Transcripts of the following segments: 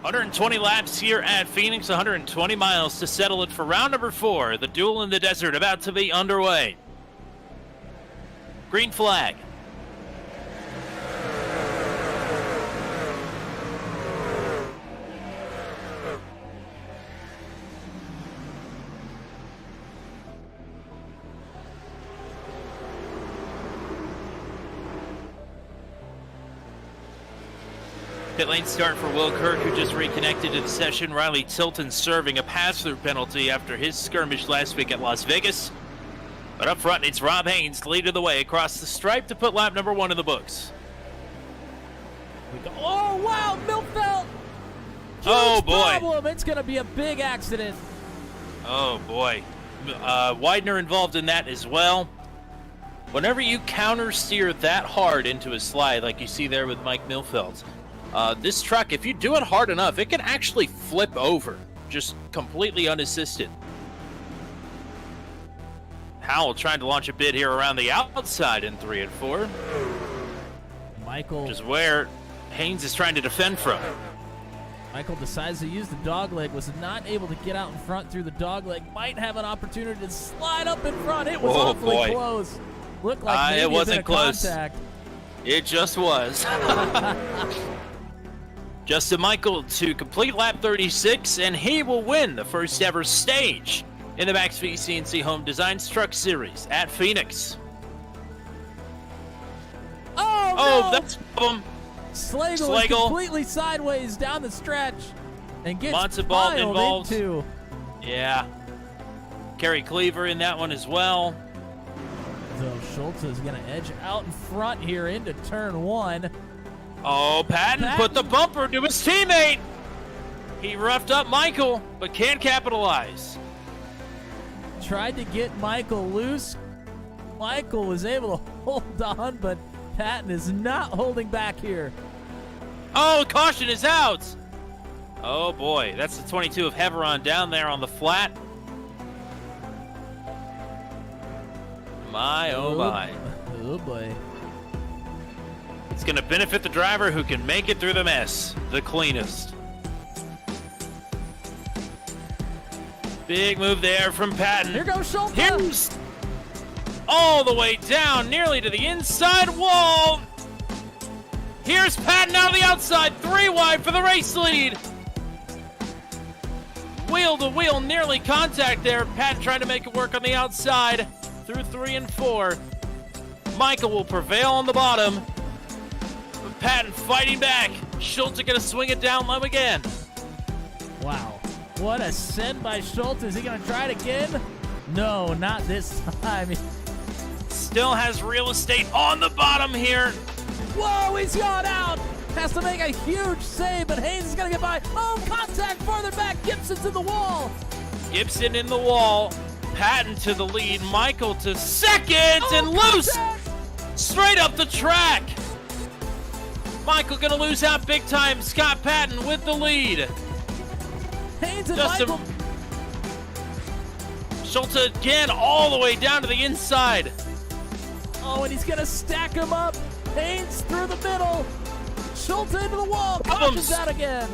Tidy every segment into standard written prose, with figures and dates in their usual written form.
120 laps here at Phoenix, 120 miles to settle it for round number 4. The duel in the desert about to be underway. Green flag. Pit lane start for Will Kirk, who just reconnected to the session. Riley Tilton serving a pass-through penalty after his skirmish last week at Las Vegas. But up front, it's Rob Haynes to lead the way across the stripe to put lap number 1 in the books. Oh, wow, Milfeld! Oh, boy. Problem. It's going to be a big accident. Oh, boy. Widener involved in that as well. Whenever you counter-steer that hard into a slide, like you see there with Mike Milfeld, this truck, if you do it hard enough, it can actually flip over, just completely unassisted. Howell trying to launch a bid here around the outside in 3 and 4. Michael. Which is where Haynes is trying to defend from. Michael decides to use the dogleg, was not able to get out in front through the dogleg, might have an opportunity to slide up in front. It was awfully close. Looked like maybe it wasn't close. Contact. It just was. Justin Michael to complete lap 36, and he will win the first ever stage in the Max V CNC Home Designs Truck Series at Phoenix. Oh, no. That's a problem. Slagle is completely sideways down the stretch and gets Montalban involved. Into. Yeah. Kerry Cleaver in that one as well. So Schultz is going to edge out in front here into turn 1. Oh, Patton put the bumper to his teammate. He roughed up Michael, but can't capitalize. Tried to get Michael loose. Michael was able to hold on, but Patton is not holding back here. Oh, caution is out. Oh, boy. That's the 22 of Heveron down there on the flat. My, oh, my. Oh, boy. It's going to benefit the driver who can make it through the mess the cleanest. Big move there from Patton. Here goes Schultz. Here's all the way down, nearly to the inside wall. Here's Patton out of the outside, 3 wide for the race lead. Wheel to wheel, nearly contact there. Patton trying to make it work on the outside through 3 and 4. Michael will prevail on the bottom. Patton fighting back. Schultz going to swing it down low again. Wow. What a send by Schultz. Is he going to try it again? No, not this time. Still has real estate on the bottom here. Whoa, he's gone out. Has to make a huge save, but Haynes is going to get by. Oh, contact farther back. Gibson's in the wall. Gibson in the wall. Patton to the lead. Michael to second and loose. Straight up the track. Michael going to lose out big time. Scott Patton with the lead. Haynes and Michael. Schultz again all the way down to the inside. Oh, and he's going to stack him up. Haynes through the middle. Schultz into the wall. Cautions out again.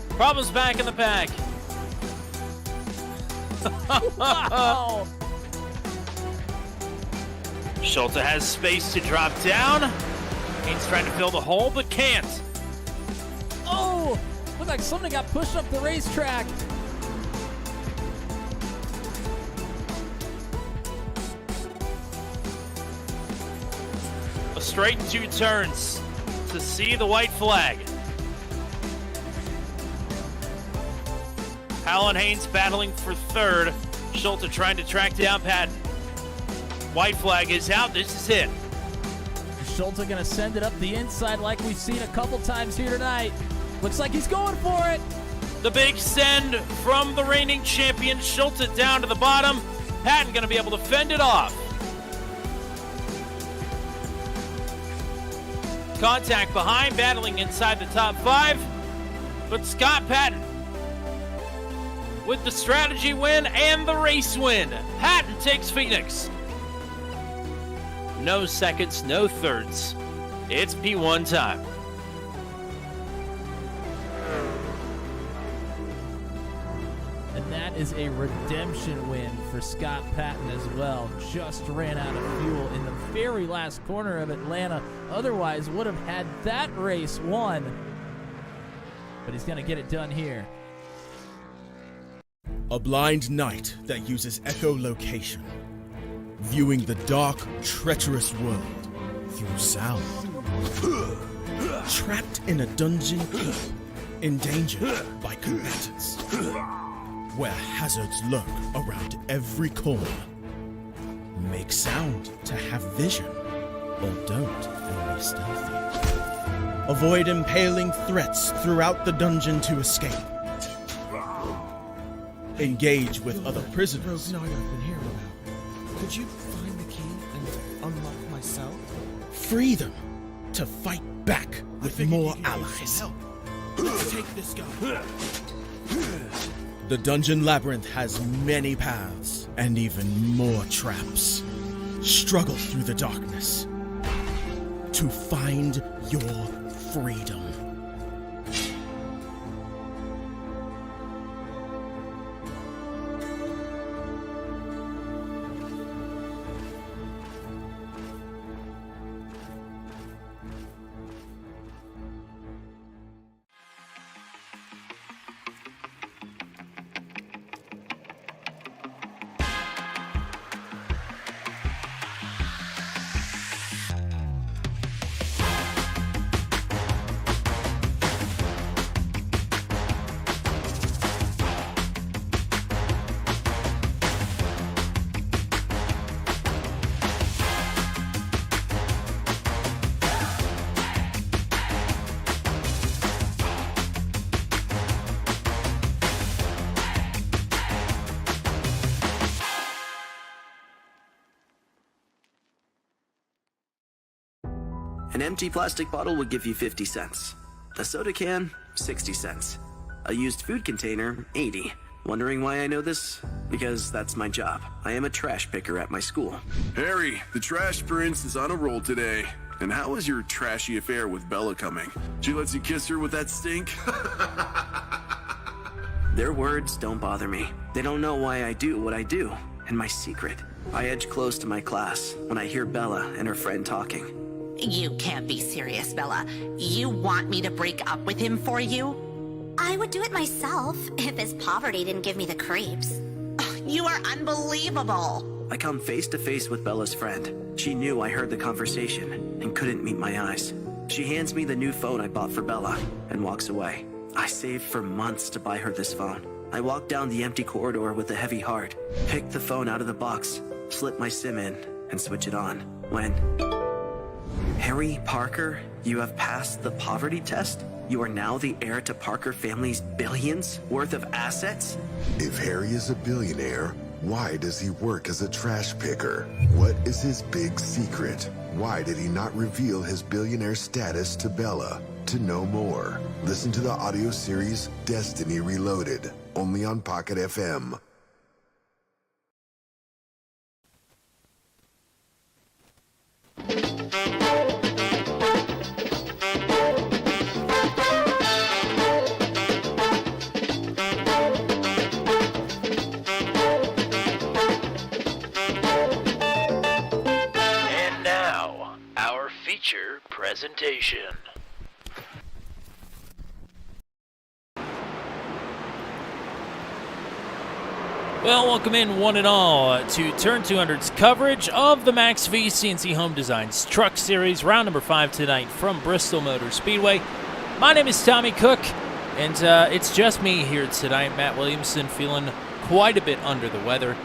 Problems back in the pack. Wow. Schultz has space to drop down. Haynes trying to fill the hole, but can't. Oh, looked like somebody got pushed up the racetrack. A straight 2 turns to see the white flag. Howell and Haynes battling for 3rd. Schultz trying to track down Patton. White flag is out. This is it. Schultz going to send it up the inside like we've seen a couple times here tonight. Looks like he's going for it. The big send from the reigning champion. Schultz down to the bottom. Patton going to be able to fend it off. Contact behind, battling inside the top 5. But Scott Patton with the strategy win and the race win. Patton takes Phoenix. No seconds, no thirds. It's P1 time. is a redemption win for Scott Patton as well. Just ran out of fuel in the very last corner of Atlanta. Otherwise would have had that race won. But he's going to get it done here. A blind knight that uses echolocation, viewing the dark, treacherous world through sound. Trapped in a dungeon keep, endangered by combatants, where hazards lurk around every corner. Make sound to have vision, or don't and be stealthy. Avoid impaling threats throughout the dungeon to escape. Engage with other prisoners. No, I've been here about. Could you find the key and unlock my cell? Free them to fight back with more allies. Let's take this guy. The Dungeon Labyrinth has many paths and even more traps. Struggle through the darkness to find your freedom. An empty plastic bottle would give you 50 cents. A soda can, 60 cents. A used food container, 80. Wondering why I know this? Because that's my job. I am a trash picker at my school. Harry, the trash prince is on a roll today. And how is your trashy affair with Bella coming? She lets you kiss her with that stink? Their words don't bother me. They don't know why I do what I do. And my secret. I edge close to my class when I hear Bella and her friend talking. You can't be serious, Bella. You want me to break up with him for you? I would do it myself if his poverty didn't give me the creeps. You are unbelievable. I come face to face with Bella's friend. She knew I heard the conversation and couldn't meet my eyes. She hands me the new phone I bought for Bella and walks away. I saved for months to buy her this phone. I walk down the empty corridor with a heavy heart, pick the phone out of the box, slip my SIM in, and switch it on. When... Harry Parker, you have passed the poverty test? You are now the heir to Parker family's billions worth of assets? If Harry is a billionaire, why does he work as a trash picker? What is his big secret? Why did he not reveal his billionaire status to Bella? To know more, listen to the audio series Destiny Reloaded, only on Pocket FM. Presentation. Well, welcome in one and all to Turn 200's coverage of the Max V CNC Home Designs Truck Series, round number 5 tonight from Bristol Motor Speedway. My name is Tommy Cook, and it's just me here tonight. Matt Williamson feeling quite a bit under the weather.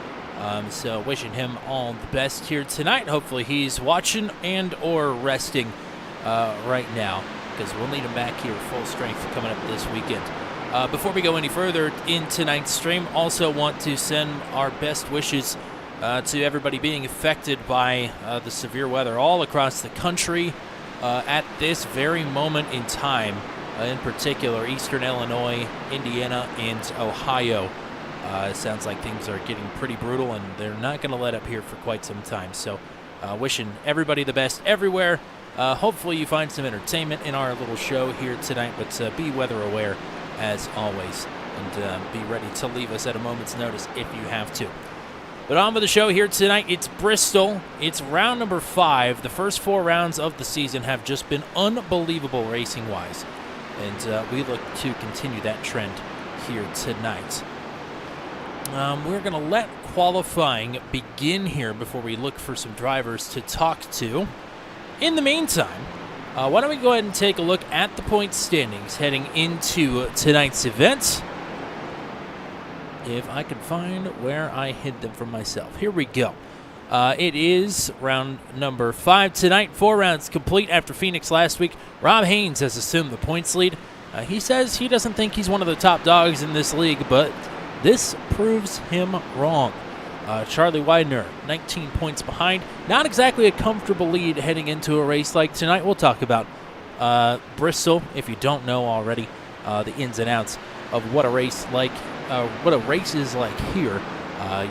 So wishing him all the best here tonight. Hopefully he's watching and or resting right now, because we'll need him back here full strength coming up this weekend. Before we go any further in tonight's stream, also want to send our best wishes to everybody being affected by the severe weather all across the country at this very moment in time, in particular Eastern Illinois, Indiana, and Ohio. It sounds like things are getting pretty brutal, and they're not going to let up here for quite some time. So wishing everybody the best everywhere. Hopefully you find some entertainment in our little show here tonight, but be weather aware as always. and be ready to leave us at a moment's notice if you have to. But on with the show here tonight, it's Bristol. It's round number 5. The first 4 rounds of the season have just been unbelievable racing-wise, and we look to continue that trend here tonight. We're going to let qualifying begin here before we look for some drivers to talk to. In the meantime, why don't we go ahead and take a look at the point standings heading into tonight's event. If I can find where I hid them from myself. Here we go. It is round number 5 tonight. 4 rounds complete after Phoenix last week. Rob Haynes has assumed the points lead. He says he doesn't think he's one of the top dogs in this league, but this proves him wrong. Charlie Widener, 19 points behind. Not exactly a comfortable lead heading into a race like tonight. We'll talk about Bristol, if you don't know already, the ins and outs of what a race is like here.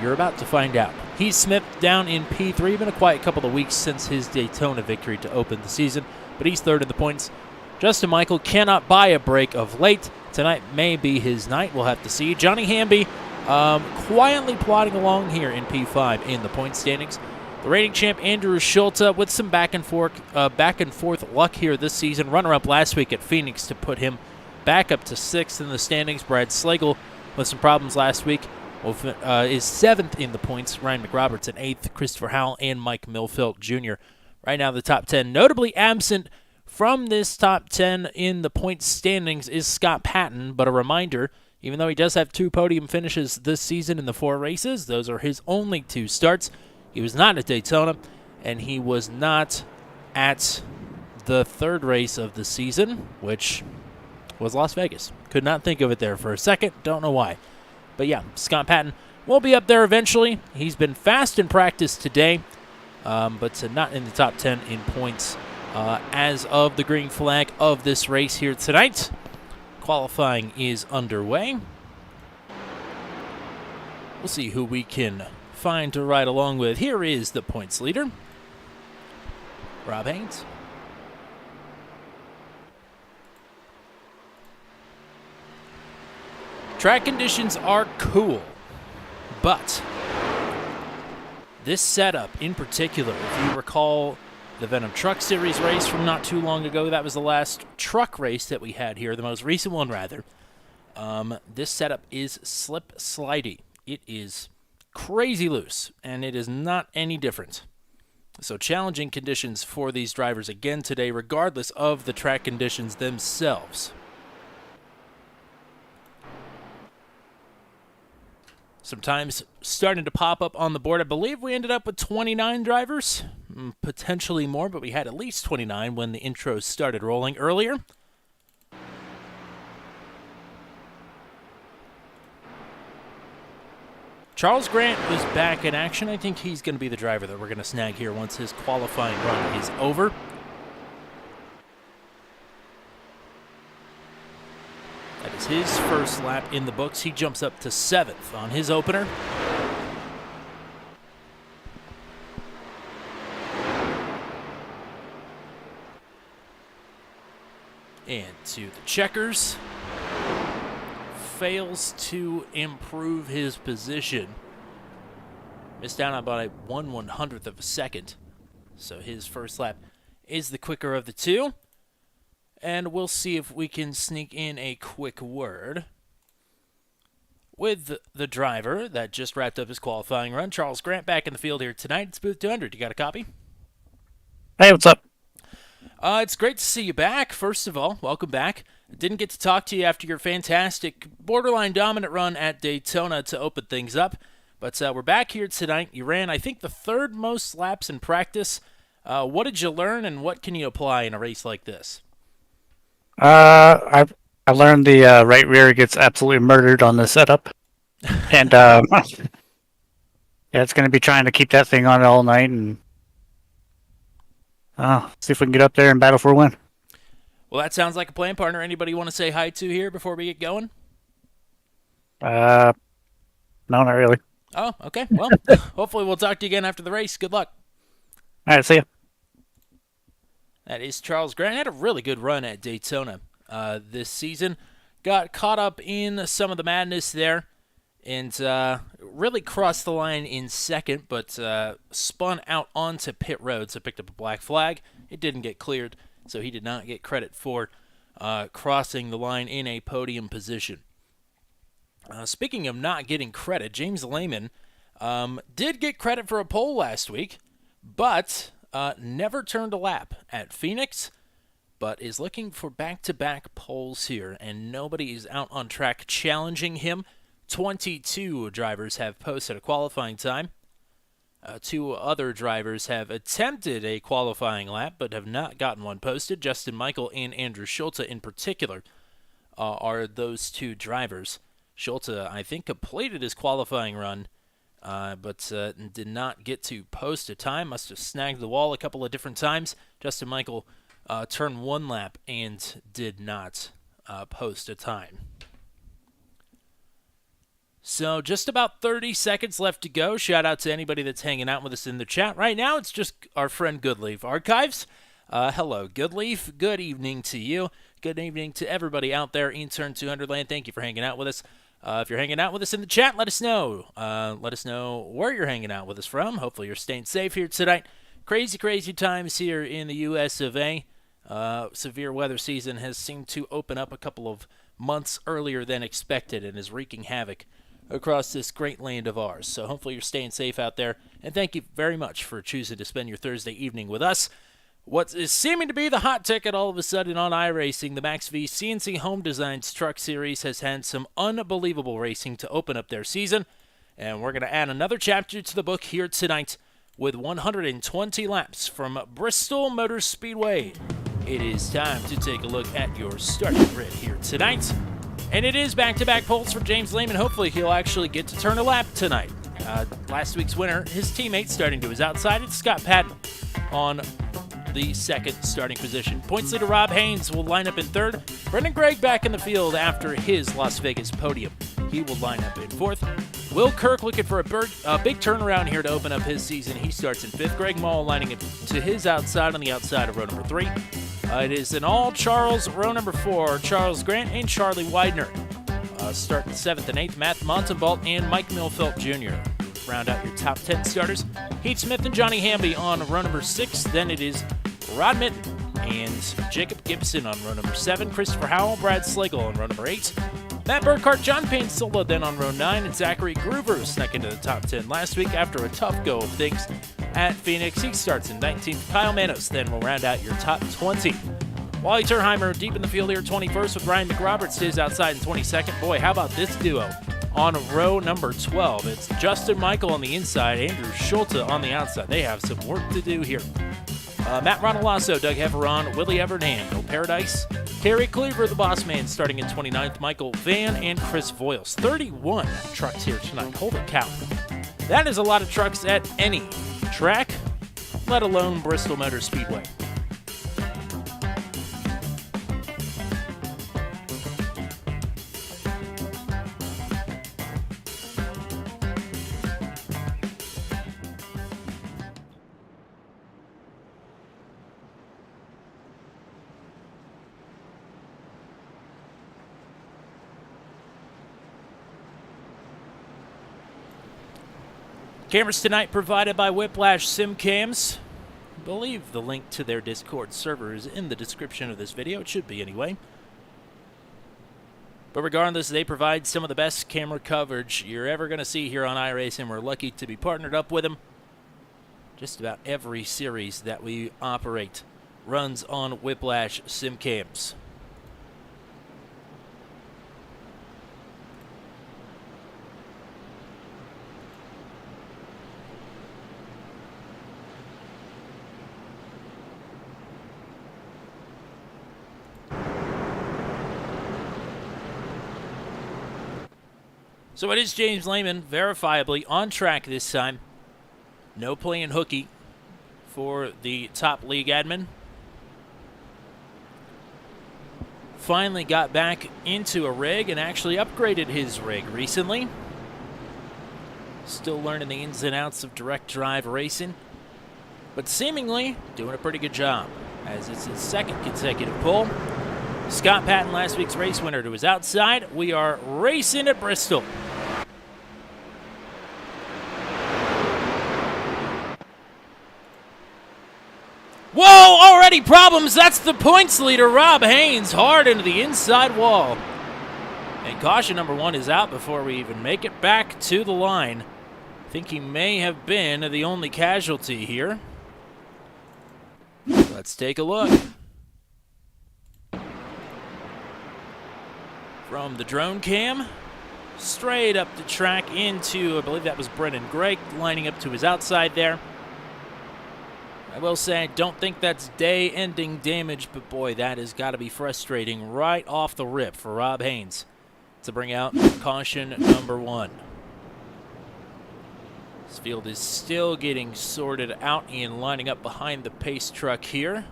You're about to find out. Heath Smith down in P3. Been a quiet couple of weeks since his Daytona victory to open the season, but he's third in the points. Justin Michael cannot buy a break of late. Tonight may be his night. We'll have to see. Johnny Hamby quietly plodding along here in P5 in the point standings. The reigning champ Andrew Schulte with some back and forth luck here this season. Runner-up last week at Phoenix to put him back up to 6th in the standings. Brad Slagle with some problems last week is 7th in the points. Ryan McRoberts in 8th. Christopher Howell and Mike Milfelt Jr. Right now the top 10. Notably absent from this top 10 in the point standings is Scott Patton, but a reminder, even though he does have 2 podium finishes this season in the 4 races, those are his only 2 starts. He was not at Daytona, and he was not at the 3rd race of the season, which was Las Vegas. Could not think of it there for a second. Don't know why. But yeah, Scott Patton will be up there eventually. He's been fast in practice today, but not in the top 10 in points as of the green flag of this race here tonight. Qualifying is underway. We'll see who we can find to ride along with. Here is the points leader, Rob Haynes. Track conditions are cool, but this setup in particular, if you recall the Venom Truck Series race from not too long ago, that was the last truck race that we had here, the most recent one rather. This setup is slip-slidey. It is crazy loose, and it is not any different. So challenging conditions for these drivers again today, regardless of the track conditions themselves. Sometimes starting to pop up on the board. I believe we ended up with 29 drivers, potentially more, but we had at least 29 when the intros started rolling earlier. Charles Grant is back in action. I think he's going to be the driver that we're going to snag here once his qualifying run is over. That is his first lap in the books. He jumps up to 7th on his opener. And to the checkers. Fails to improve his position. Missed out on about 1/100th of a second. So his first lap is the quicker of the two. And we'll see if we can sneak in a quick word with the driver that just wrapped up his qualifying run. Charles Grant back in the field here tonight. It's Booth 200. You got a copy? Hey, what's up? It's great to see you back. First of all, welcome back. Didn't get to talk to you after your fantastic, borderline dominant run at Daytona to open things up. But we're back here tonight. You ran, I think, the 3rd most laps in practice. What did you learn, and what can you apply in a race like this? I learned the right rear gets absolutely murdered on the setup, and yeah, it's going to be trying to keep that thing on all night and see if we can get up there and battle for a win. Well, that sounds like a plan, partner. Anybody you want to say hi to here before we get going? No, not really. Oh, okay. Well, hopefully we'll talk to you again after the race. Good luck. All right, see ya. That is Charles Grant. Had a really good run at Daytona this season. got caught up in some of the madness there and really crossed the line in second, but spun out onto pit road, so picked up a black flag. It didn't get cleared, so he did not get credit for crossing the line in a podium position. Speaking of not getting credit, James Lehman did get credit for a pole last week, but never turned a lap at Phoenix, but is looking for back-to-back poles here, and nobody is out on track challenging him. 22 drivers have posted a qualifying time. 2 other drivers have attempted a qualifying lap, but have not gotten one posted. Justin Michael and Andrew Schulte in particular are those 2 drivers. Schulte, I think, completed his qualifying run, but did not get to post a time. Must have snagged the wall a couple of different times. Justin Michael turned 1 lap and did not post a time. So just about 30 seconds left to go. Shout out to anybody that's hanging out with us in the chat. Right now, it's just our friend Goodleaf Archives. Hello, Goodleaf. Good evening to you. Good evening to everybody out there in Turn 200 land. Thank you for hanging out with us. If you're hanging out with us in the chat, let us know. Let us know where you're hanging out with us from. Hopefully you're staying safe here tonight. Crazy, crazy times here in the U.S. of A. Severe weather season has seemed to open up a couple of months earlier than expected and is wreaking havoc across this great land of ours. So hopefully you're staying safe out there, and thank you very much for choosing to spend your Thursday evening with us. What is seeming to be the hot ticket all of a sudden on iRacing, the Max V CNC Home Designs Truck Series has had some unbelievable racing to open up their season, and we're going to add another chapter to the book here tonight with 120 laps from Bristol Motor Speedway. It is time to take a look at your starting grid here tonight. And it is back-to-back poles for James Lehman. Hopefully he'll actually get to turn a lap tonight. Last week's winner, his teammate starting to his outside, it's Scott Patton on the second starting position. Points leader Rob Haynes will line up in third. Brendan Gregg back in the field after his Las Vegas podium. He will line up in fourth. Will Kirk looking for a big turnaround here to open up his season. He starts in fifth. Greg Mall lining it to his outside on the outside of row number 3. It is an all-Charles row number 4. Charles Grant and Charlie Widener start in 7th and 8th. Matt Montenbalt and Mike Milfelt Jr. round out your top 10 starters. Heath Smith and Johnny Hamby on row number 6. Then it is Rod Mitten and Jacob Gibson on row number 7. Christopher Howell, Brad Slagle on row number 8. Matt Burkhart, John Payne Silva then on row 9. And Zachary Groover snuck into the top 10 last week after a tough go of things at Phoenix. He starts in 19th. Kyle Manos then will round out your top 20. Wally Terheimer deep in the field here, 21st, with Ryan McRoberts his outside in 22nd. Boy, how about this duo on row number 12? It's Justin Michael on the inside, Andrew Schulte on the outside. They have some work to do here. Matt Ronalasso, Doug Hefferon, Willie Everdan, Bill Paradise, Kerry Cleaver, the boss man, starting in 29th, Michael Van, and Chris Voiles. 31 trucks here tonight. Holy cow. That is a lot of trucks at any track, let alone Bristol Motor Speedway. Cameras tonight provided by Whiplash Sim Cams. I believe the link to their Discord server is in the description of this video. It should be anyway. But regardless, they provide some of the best camera coverage you're ever going to see here on iRacing. We're lucky to be partnered up with them. Just about every series that we operate runs on Whiplash Sim Cams. So it is James Lehman, verifiably on track this time. No playing hooky for the top league admin. Finally got back into a rig and actually upgraded his rig recently. Still learning the ins and outs of direct drive racing, but seemingly doing a pretty good job, as it's his second consecutive pull. Scott Patton, last week's race winner, to his outside. We are racing at Bristol. Whoa, already problems. That's the points leader, Rob Haynes, hard into the inside wall. And caution number 1 is out before we even make it back to the line. I think he may have been the only casualty here. Let's take a look. From the drone cam, straight up the track into, I believe that was Brennan Gregg, lining up to his outside there. I will say I don't think that's day-ending damage, but boy, that has got to be frustrating right off the rip for Rob Haynes to bring out caution number 1. This field is still getting sorted out and lining up behind the pace truck here.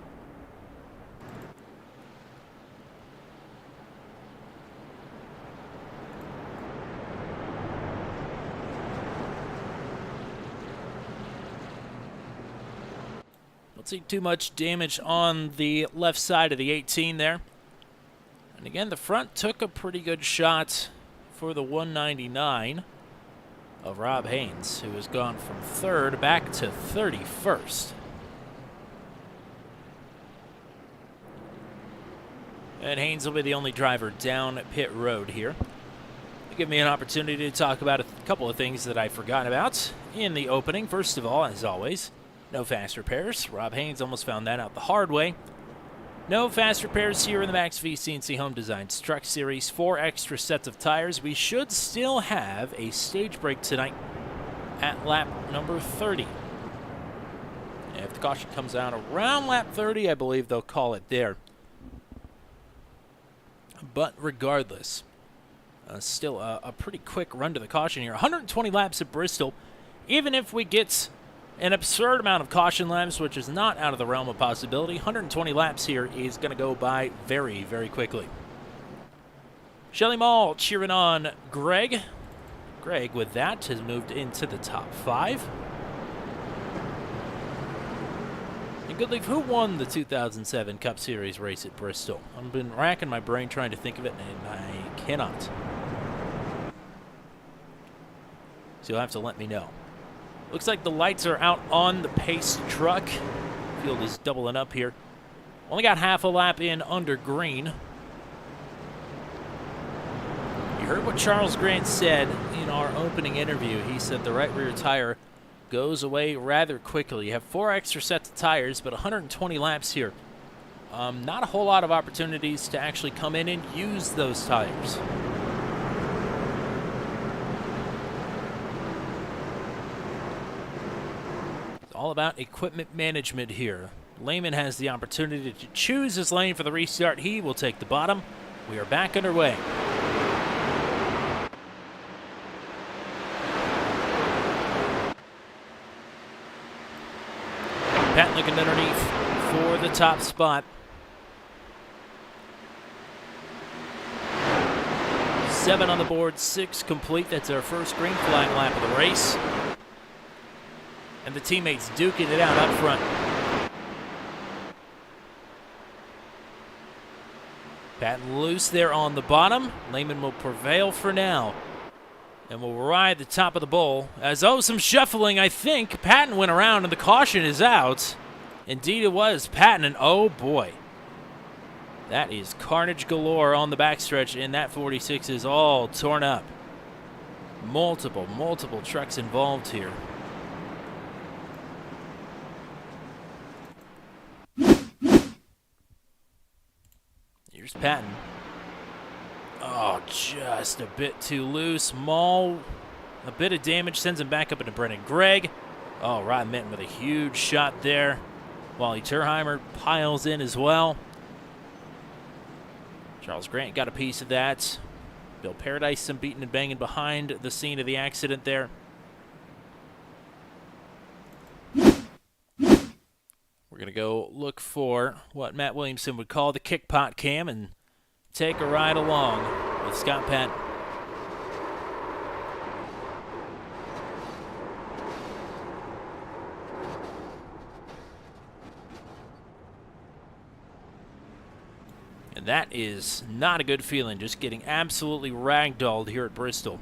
Don't see too much damage on the left side of the 18 there. And again, the front took a pretty good shot for the 199 of Rob Haynes, who has gone from 3rd back to 31st. And Haynes will be the only driver down pit road here. Give me an opportunity to talk about a couple of things that I forgot about in the opening. First of all, as always, no fast repairs. Rob Haynes almost found that out the hard way. No fast repairs here in the Max V CNC Home Designs Truck Series. 4 extra sets of tires. We should still have a stage break tonight at lap number 30. If the caution comes out around lap 30, I believe they'll call it there. But regardless, still a pretty quick run to the caution here. 120 laps at Bristol. Even if we get an absurd amount of caution laps, which is not out of the realm of possibility, 120 laps here is going to go by very, very quickly. Shelly Mall cheering on Greg. Greg, with that, has moved into the top 5. And good leave, who won the 2007 Cup Series race at Bristol? I've been racking my brain trying to think of it, and I cannot. So you'll have to let me know. Looks like the lights are out on the pace truck. Field is doubling up here. Only got half a lap in under green. You heard what Charles Grant said in our opening interview. He said the right rear tire goes away rather quickly. You have 4 extra sets of tires, but 120 laps here. Not a whole lot of opportunities to actually come in and use those tires. All about equipment management here. Lehman has the opportunity to choose his lane for the restart. He will take the bottom. We are back underway. Pat looking underneath for the top spot. 7 on the board, 6 complete. That's our first green flag lap of the race. And the teammates duking it out up front. Patton loose there on the bottom. Lehman will prevail for now. And will ride the top of the bowl. As some shuffling, I think. Patton went around and the caution is out. Indeed it was Patton, and oh boy. That is carnage galore on the backstretch, and that 46 is all torn up. Multiple trucks involved here. Here's Patton. Oh, just a bit too loose. Maul, a bit of damage, sends him back up into Brennan Gregg. Oh, Rod Minton with a huge shot there. Wally Turheimer piles in as well. Charles Grant got a piece of that. Bill Paradise some beating and banging behind the scene of the accident there. We're going to go look for what Matt Williamson would call the kick pot cam and take a ride along with Scott Patton. And that is not a good feeling, just getting absolutely ragdolled here at Bristol.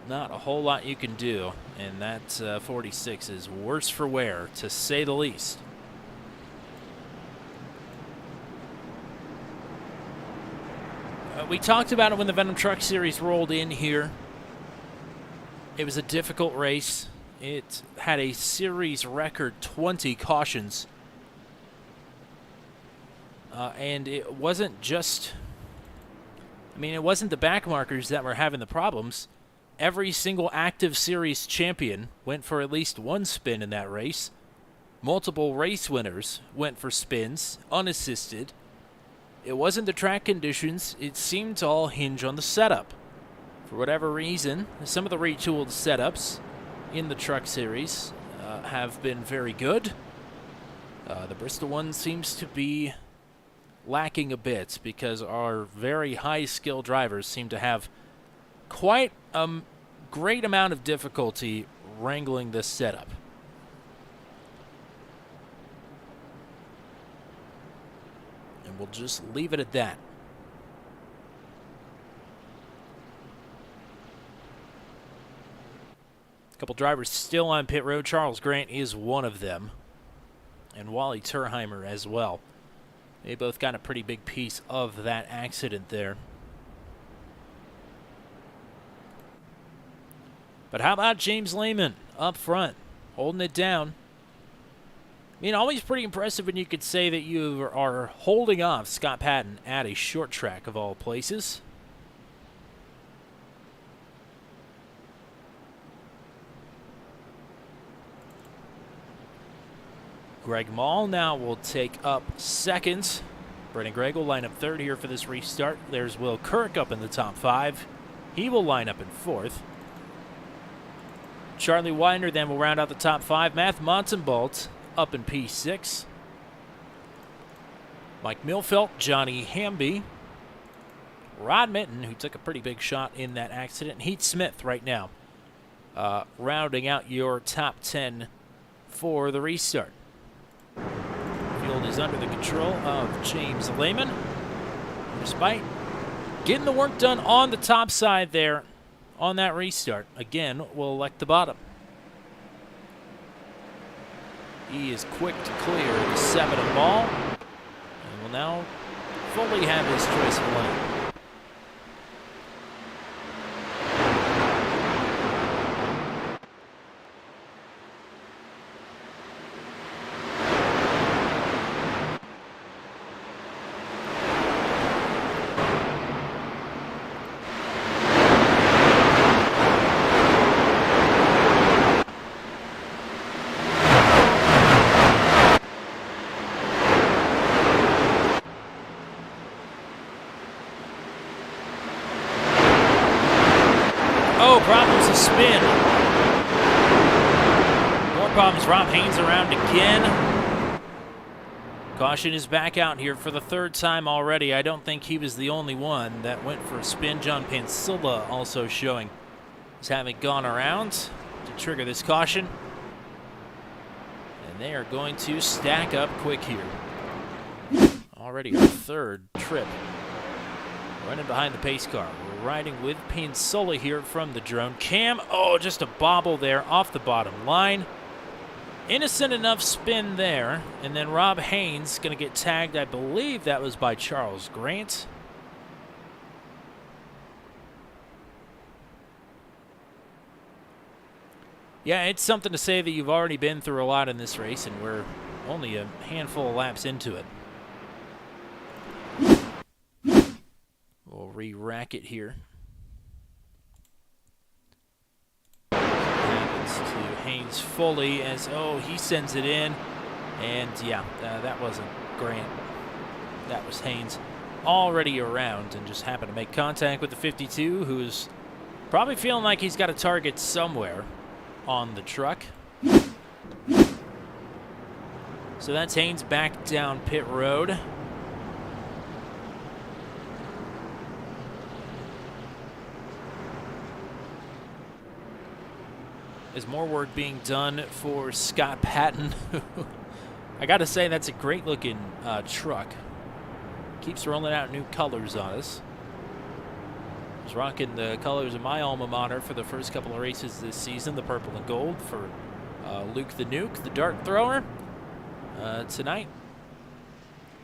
Not a whole lot you can do, and that 46 is worse for wear, to say the least. We talked about it when the Venom Truck Series rolled in here. It was a difficult race. It had a series record 20 cautions. And it wasn't just... I mean, it wasn't the back markers that were having the problems. Every single active series champion went for at least one spin in that race. Multiple race winners went for spins, unassisted. It wasn't the track conditions. It seemed to all hinge on the setup. For whatever reason, some of the retooled setups in the truck series have been very good. The Bristol one seems to be lacking a bit because our very high-skill drivers seem to have quite a great amount of difficulty wrangling this setup. And we'll just leave it at that. A couple drivers still on pit road. Charles Grant is one of them, and Wally Turheimer as well. They both got a pretty big piece of that accident there. But how about James Lehman up front, holding it down? I mean, always pretty impressive when you could say that you are holding off Scott Patton at a short track of all places. Greg Mall now will take up second. Brendan Gregg will line up third here for this restart. There's Will Kirk up in the top 5. He will line up in 4th. Charlie Widener then will round out the top 5. Matt Montenbolt up in P6. Mike Milfelt, Johnny Hamby, Rod Mitten, who took a pretty big shot in that accident, and Heath Smith right now rounding out your top 10 for the restart. Field is under the control of James Lehman. Despite getting the work done on the top side there on that restart, again, we'll elect the bottom. He is quick to clear the 7 of ball, and will now fully have his choice of lane. Oh, problems with spin. More problems. Rob Haynes around again. Caution is back out here for the 3rd time already. I don't think he was the only one that went for a spin. John Pansilla also showing as having gone around to trigger this caution. And they are going to stack up quick here. Already our 3rd trip. Running behind the pace car. We're riding with Pansilla here from the drone. Cam, oh, just a bobble there off the bottom line. Innocent enough spin there. And then Rob Haynes going to get tagged. I believe that was by Charles Grant. Yeah, it's something to say that you've already been through a lot in this race, and we're only a handful of laps into it. We'll re-rack it here. Happens to Haynes fully as, oh, he sends it in. And yeah, that wasn't Grant. That was Haynes already around and just happened to make contact with the 52, who's probably feeling like he's got a target somewhere on the truck. So that's Haynes back down pit road. There's more work being done for Scott Patton. I got to say, that's a great-looking truck. keeps rolling out new colors on us. Was rocking the colors of my alma mater for the first couple of races this season, the purple and gold for Luke the Nuke, the dart thrower. Tonight,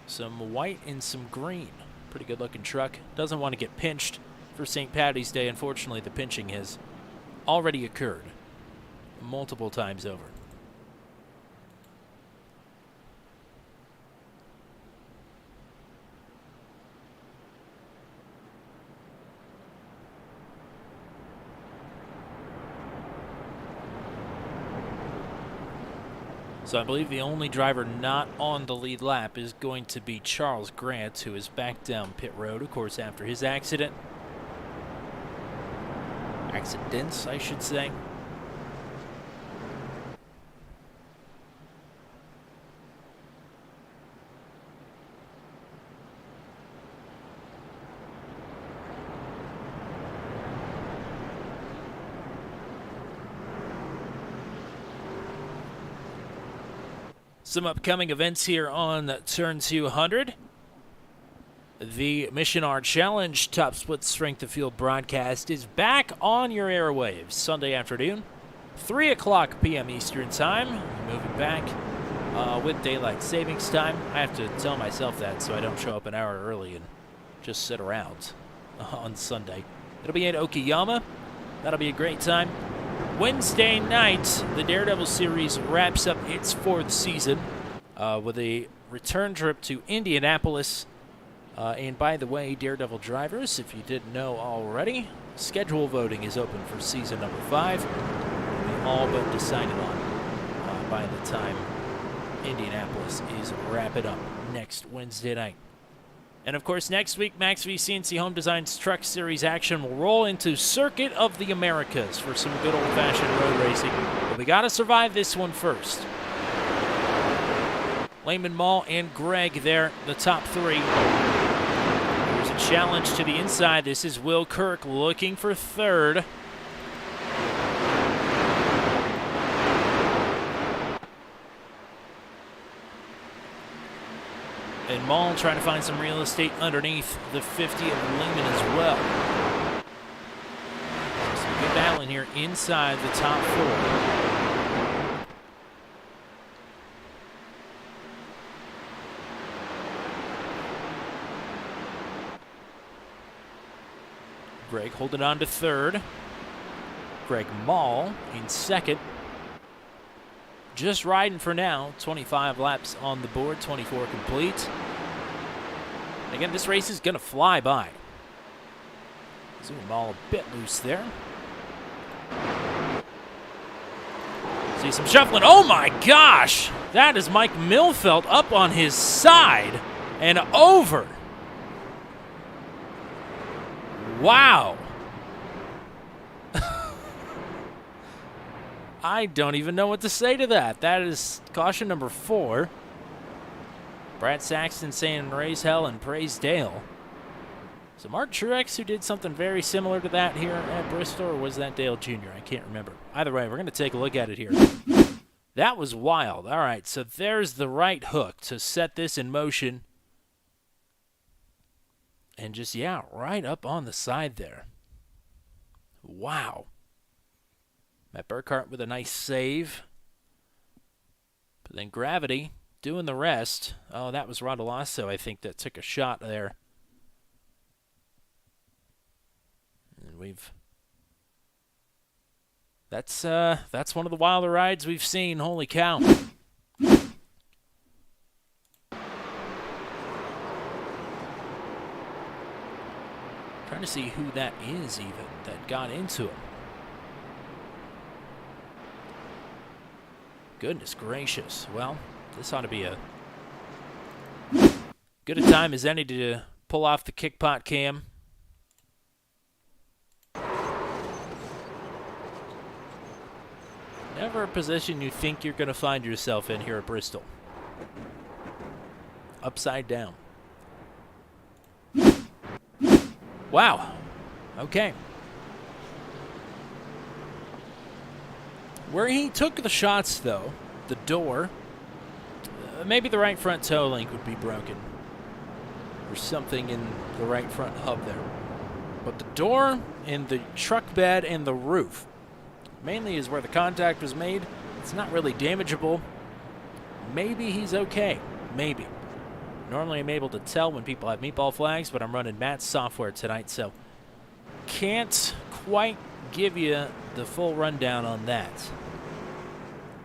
some white and some green. Pretty good looking truck. Doesn't want to get pinched for St. Paddy's Day. Unfortunately, the pinching has already occurred multiple times over. So I believe the only driver not on the lead lap is going to be Charles Grant, who is back down pit road, of course, after his accident. Accidents, I should say. Some upcoming events here on Turn 200. The Mission R Challenge Top Split Strength of Field broadcast is back on your airwaves Sunday afternoon, 3 o'clock p.m. Eastern Time. Moving back with Daylight Savings Time. I have to tell myself that so I don't show up an hour early and just sit around on Sunday. It'll be at Okayama. That'll be a great time. Wednesday night, the Daredevil series wraps up its 4th season with a return trip to Indianapolis. And by the way, Daredevil drivers, if you didn't know already, schedule voting is open for season number 5. We've all been decided on by the time Indianapolis is wrapping up next Wednesday night. And of course, next week, Max v CNC Home Design's Truck Series action will roll into Circuit of the Americas for some good old-fashioned road racing. But we got to survive this one first. Layman Mall and Greg there, the top 3. There's a challenge to the inside. This is Will Kirk looking for 3rd. And Mall trying to find some real estate underneath the 50 of Lehman as well. So some good battling here inside the top 4. Greg holding on to 3rd. Greg Mall in 2nd. Just riding for now. 25 laps on the board, 24 complete. Again, this race is going to fly by. Zoom Mall a bit loose there. See some shuffling. Oh my gosh! That is Mike Milfeld up on his side and over. Wow. I don't even know what to say to that. That is caution number 4. Brad Saxton saying raise hell and praise Dale. So Mark Truex, who did something very similar to that here at Bristol, or was that Dale Jr.? I can't remember. Either way, we're going to take a look at it here. That was wild. All right, so there's the right hook to set this in motion. And just, yeah, right up on the side there. Wow. Matt Burkhart with a nice save. But then Gravity doing the rest. Oh, that was Rodolasso, I think, that took a shot there. And that's one of the wilder rides we've seen. Holy cow. Trying to see who that is even that got into him. Goodness gracious. Well, this ought to be a good a time as any to pull off the kickpot cam. Never a position you think you're going to find yourself in here at Bristol. Upside down. Wow. Okay. Where he took the shots, though, the door, maybe the right front toe link would be broken. There's something in the right front hub there. But the door and the truck bed and the roof mainly is where the contact was made. It's not really damageable. Maybe he's okay. Maybe. Normally I'm able to tell when people have meatball flags, but I'm running Matt's software tonight, so can't quite give you the full rundown on that.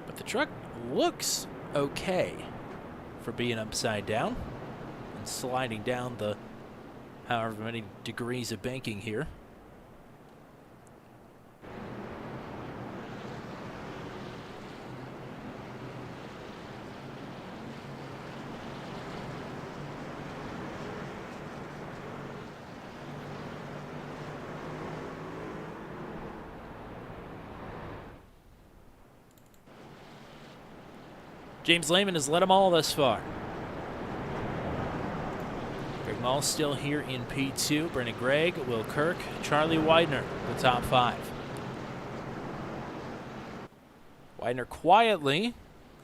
But the truck looks okay for being upside down and sliding down the however many degrees of banking here. James Lehman has led them all thus far. Greg Mall's still here in P2. Brennan Gregg, Will Kirk, Charlie Widener, the top 5. Widener quietly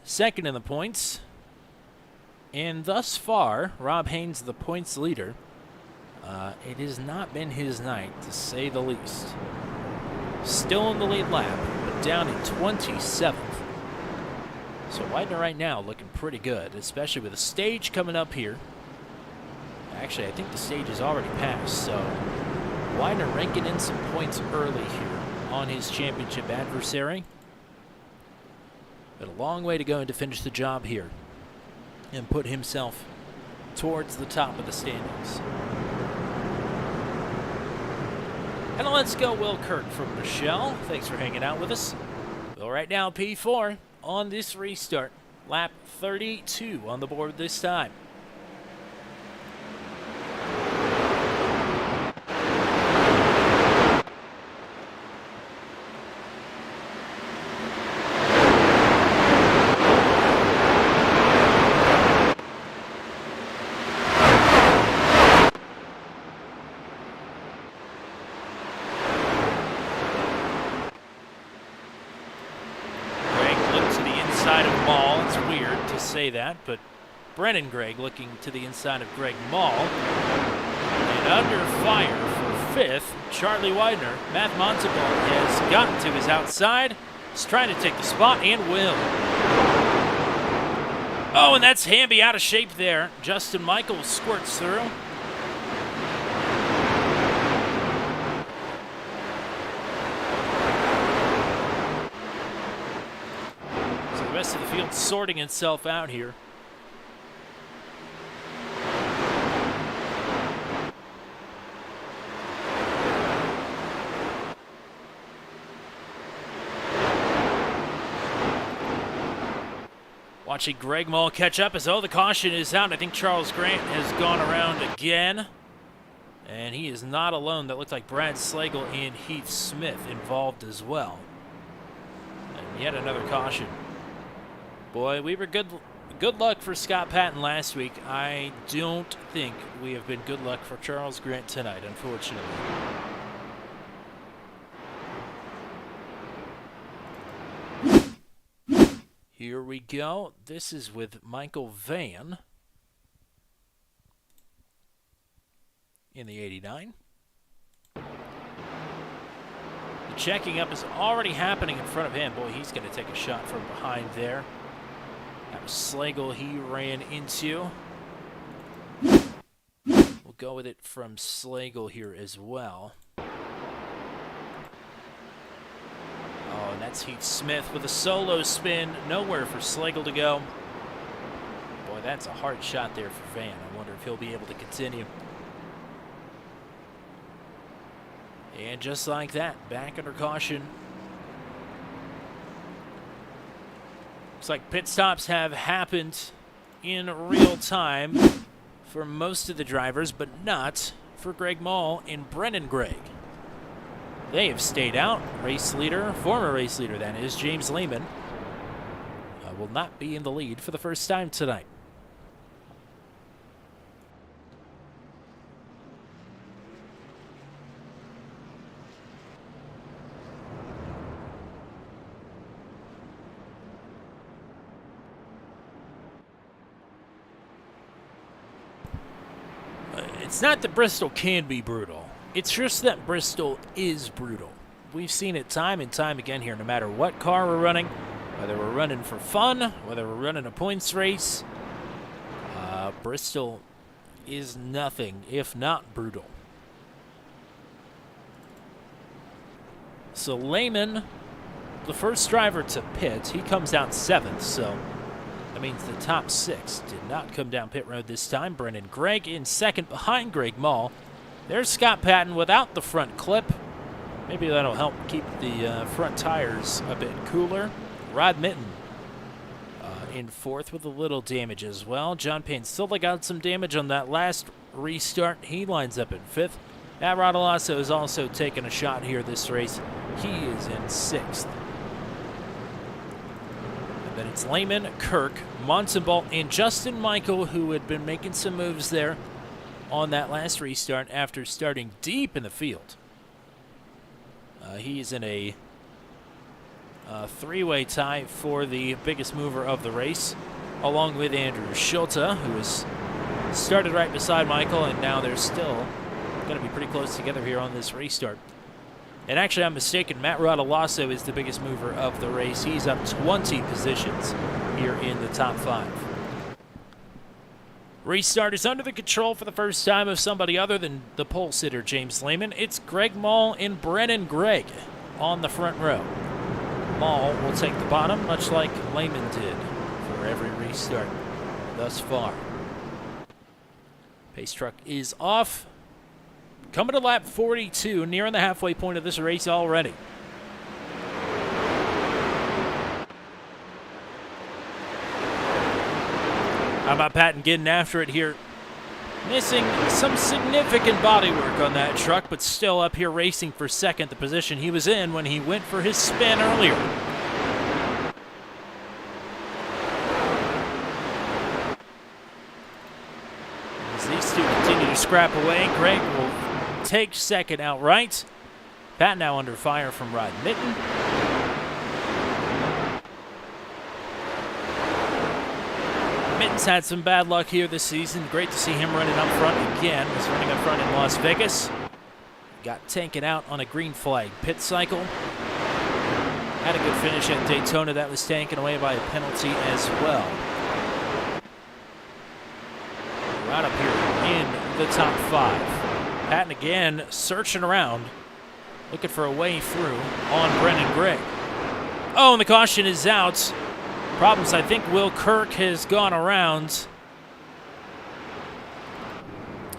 second in the points. And thus far, Rob Haynes, the points leader. It has not been his night, to say the least. Still in the lead lap, but down in 27th. So Widener right now looking pretty good, especially with the stage coming up here. Actually, I think the stage is already passed, so Widener ranking in some points early here on his championship adversary. But a long way to go to finish the job here and put himself towards the top of the standings. And let's go Will Kirk from Michelle. Thanks for hanging out with us. Well, right now, P4 on this restart. Lap 32 on the board this time. Say that, but Brennan Gregg looking to the inside of Greg Mall. And under fire for 5th, Charlie Widener. Matt Montalban has gotten to his outside. He's trying to take the spot and will. Oh, and that's Hamby out of shape there. Justin Michaels squirts through. The rest of the field sorting itself out here. Watching Greg Mall catch up as the caution is out. I think Charles Grant has gone around again. And he is not alone. That looks like Brad Slagle and Heath Smith involved as well. And yet another caution. Boy, we were good luck for Scott Patton last week. I don't think we have been good luck for Charles Grant tonight, unfortunately. Here we go. This is with Michael Van in the 89. The checking up is already happening in front of him. Boy, he's going to take a shot from behind there. That was Slagle he ran into. We'll go with it from Slagle here as well. Oh, and that's Heath Smith with a solo spin. Nowhere for Slagle to go. Boy, that's a hard shot there for Van. I wonder if he'll be able to continue. And just like that, back under caution. Looks like pit stops have happened in real time for most of the drivers, but not for Greg Mall and Brennan Gregg. They have stayed out. Race leader, former race leader that is, James Lehman, will not be in the lead for the first time tonight. It's not that Bristol can be brutal. It's just that Bristol is brutal. We've seen it time and time again here, no matter what car we're running, whether we're running for fun, whether we're running a points race. Bristol is nothing if not brutal. So Lehman, the first driver to pit, he comes out 7th, so that means the top 6 did not come down pit road this time. Brennan Gregg in 2nd behind Greg Mall. There's Scott Patton without the front clip. Maybe that'll help keep the front tires a bit cooler. Rod Mitten in 4th with a little damage as well. John Pansola got some damage on that last restart. He lines up in 5th. Matt Rodolasso is also taking a shot here this race. He is in 6th. And then it's Lehman, Kirk, Monsenbalt, and Justin Michael, who had been making some moves there on that last restart after starting deep in the field. He's in a three-way tie for the biggest mover of the race, along with Andrew Schulte, who has started right beside Michael, and now they're still going to be pretty close together here on this restart. And actually, I'm mistaken. Matt Rodolasso is the biggest mover of the race. He's up 20 positions here in the top 5. Restart is under the control for the first time of somebody other than the pole sitter, James Lehman. It's Greg Mall and Brennan Gregg on the front row. Mall will take the bottom, much like Lehman did for every restart thus far. Pace truck is off. Coming to lap 42, nearing the halfway point of this race already. How about Patton getting after it here? Missing some significant body work on that truck, but still up here racing for 2nd, the position he was in when he went for his spin earlier. As these two continue to scrap away, Greg will take 2nd outright. Pat now under fire from Rod Mitten. Mitten's had some bad luck here this season. Great to see him running up front again. He's running up front in Las Vegas. Got taken out on a green flag pit cycle. Had a good finish at Daytona. That was taken away by a penalty as well. Right up here in the top 5. Patton again searching around, looking for a way through on Brennan Gregg. Oh, and the caution is out. Problems, I think Will Kirk has gone around.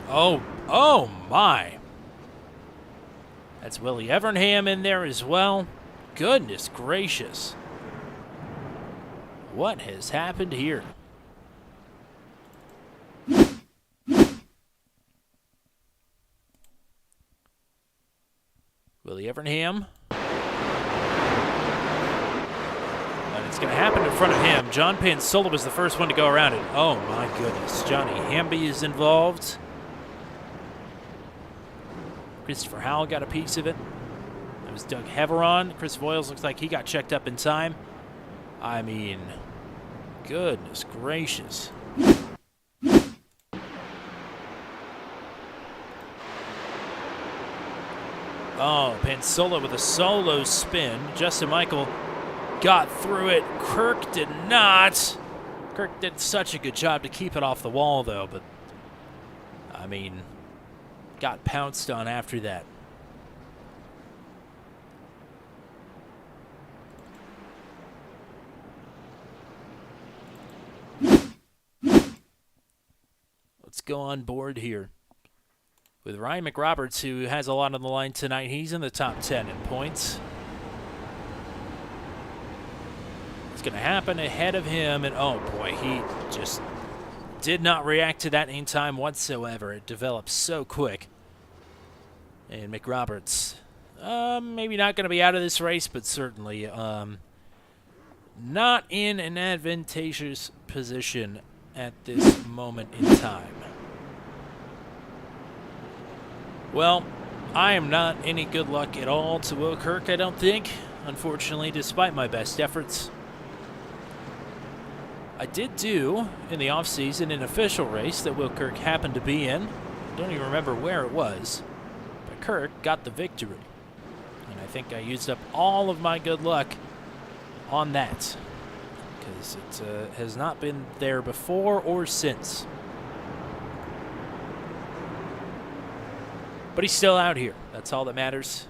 Oh my. That's Willie Evernham in there as well. Goodness gracious. What has happened here? Willie Evernham. And it's going to happen in front of him. John Pansola was the first one to go around it. Oh my goodness. Johnny Hamby is involved. Christopher Howell got a piece of it. That was Doug Heveron. Chris Voiles looks like he got checked up in time. I mean, goodness gracious. Oh, Pansola with a solo spin. Justin Michael got through it. Kirk did not. Kirk did such a good job to keep it off the wall, though, but, I mean, got pounced on after that. Let's go on board here with Ryan McRoberts, who has a lot on the line tonight. He's in the top 10 in points. It's going to happen ahead of him, and oh boy, he just did not react to that in time whatsoever. It developed so quick. And McRoberts, maybe not going to be out of this race, but certainly not in an advantageous position at this moment in time. Well, I am not any good luck at all to Will Kirk, I don't think, unfortunately, despite my best efforts. I did do, in the offseason, an official race that Will Kirk happened to be in. don't even remember where it was, but Kirk got the victory. And I think I used up all of my good luck on that, because it has not been there before or since. But he's still out here. That's all that matters.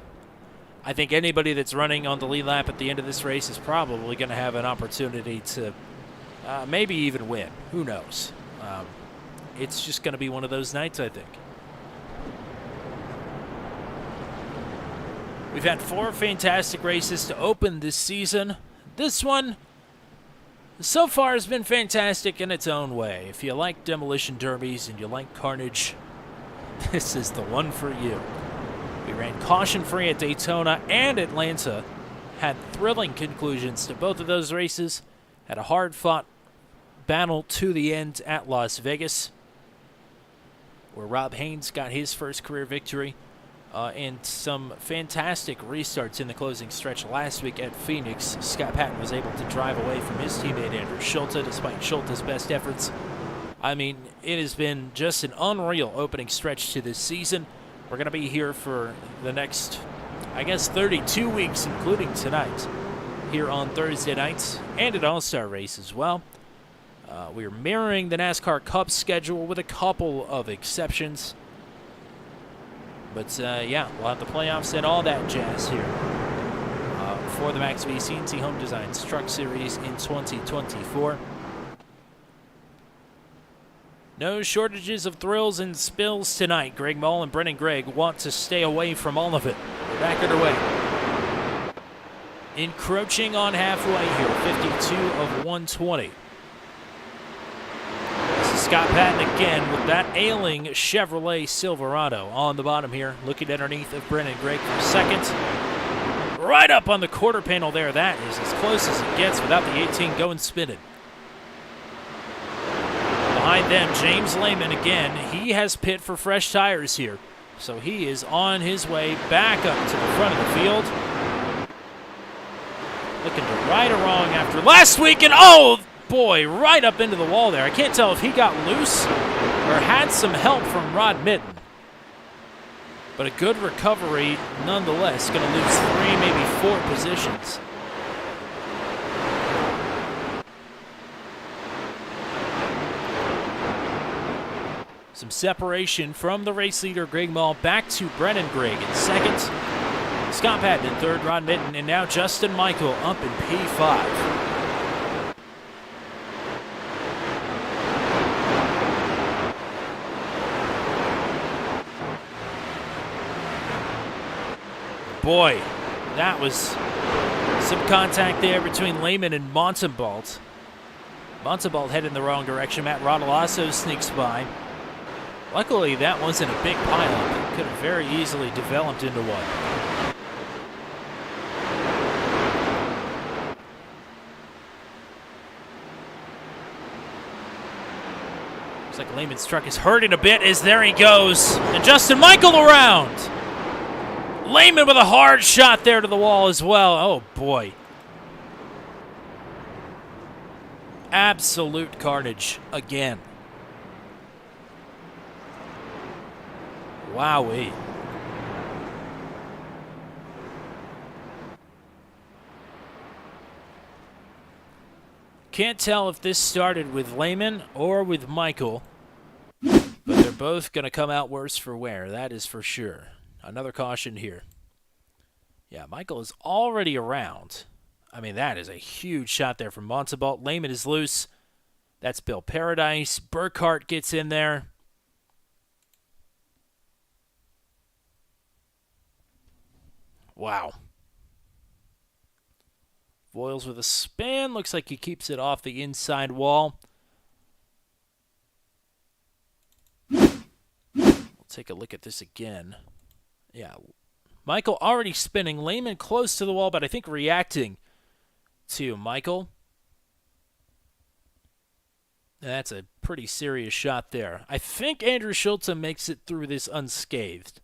I think anybody that's running on the lead lap at the end of this race is probably going to have an opportunity to maybe even win. Who knows? It's just going to be one of those nights, I think. We've had 4 fantastic races to open this season. This one, so far, has been fantastic in its own way. If you like demolition derbies and you like carnage, this is the one for you. We ran caution-free at Daytona and Atlanta, had thrilling conclusions to both of those races, had a hard-fought battle to the end at Las Vegas, where Rob Haynes got his first career victory, and some fantastic restarts in the closing stretch last week at Phoenix. Scott Patton was able to drive away from his teammate Andrew Schulte despite Schulte's best efforts. I mean, it has been just an unreal opening stretch to this season. We're going to be here for the next, I guess, 32 weeks, including tonight, here on Thursday nights, and an All-Star race as well. We are mirroring the NASCAR Cup schedule with a couple of exceptions. But, yeah, we'll have the playoffs and all that jazz here for the Max V CNC Home Designs Truck Series in 2024. No shortages of thrills and spills tonight. Greg Mull and Brennan Gregg want to stay away from all of it. We're back underway. Encroaching on halfway here, 52 of 120. This is Scott Patton again with that ailing Chevrolet Silverado on the bottom here, looking underneath of Brennan Gregg for second. Right up on the quarter panel there. That is as close as it gets without the 18 going spinning. Behind them, James Lehman again. He has pit for fresh tires here. So he is on his way back up to the front of the field. Looking to right or wrong after last week. And oh, boy, right up into the wall there. I can't tell if he got loose or had some help from Rod Mitten. But a good recovery nonetheless. Going to lose 3, maybe 4 positions. Some separation from the race leader, Greg Mull, back to Brennan Gregg in second. Scott Patton in third, Ron Mitten, and now Justin Michael up in P5. Boy, that was some contact there between Lehman and Montalbalt. Montalbalt headed in the wrong direction. Matt Roddle also sneaks by. Luckily, that wasn't a big pileup. It could have very easily developed into one. Looks like Lehman's truck is hurting a bit as there he goes. And Justin Michael around. Lehman with a hard shot there to the wall as well. Oh, boy. Absolute carnage again. Wowee. Can't tell if this started with Lehman or with Michael, but they're both going to come out worse for wear. That is for sure. Another caution here. Yeah, Michael is already around. I mean, that is a huge shot there from Montalbalt. Lehman is loose. That's Bill Paradise. Burkhart gets in there. Wow. Voiles with a spin. Looks like he keeps it off the inside wall. We'll take a look at this again. Yeah. Michael already spinning. Lehman close to the wall, but I think reacting to Michael. That's a pretty serious shot there. I think Andrew Schulte makes it through this unscathed.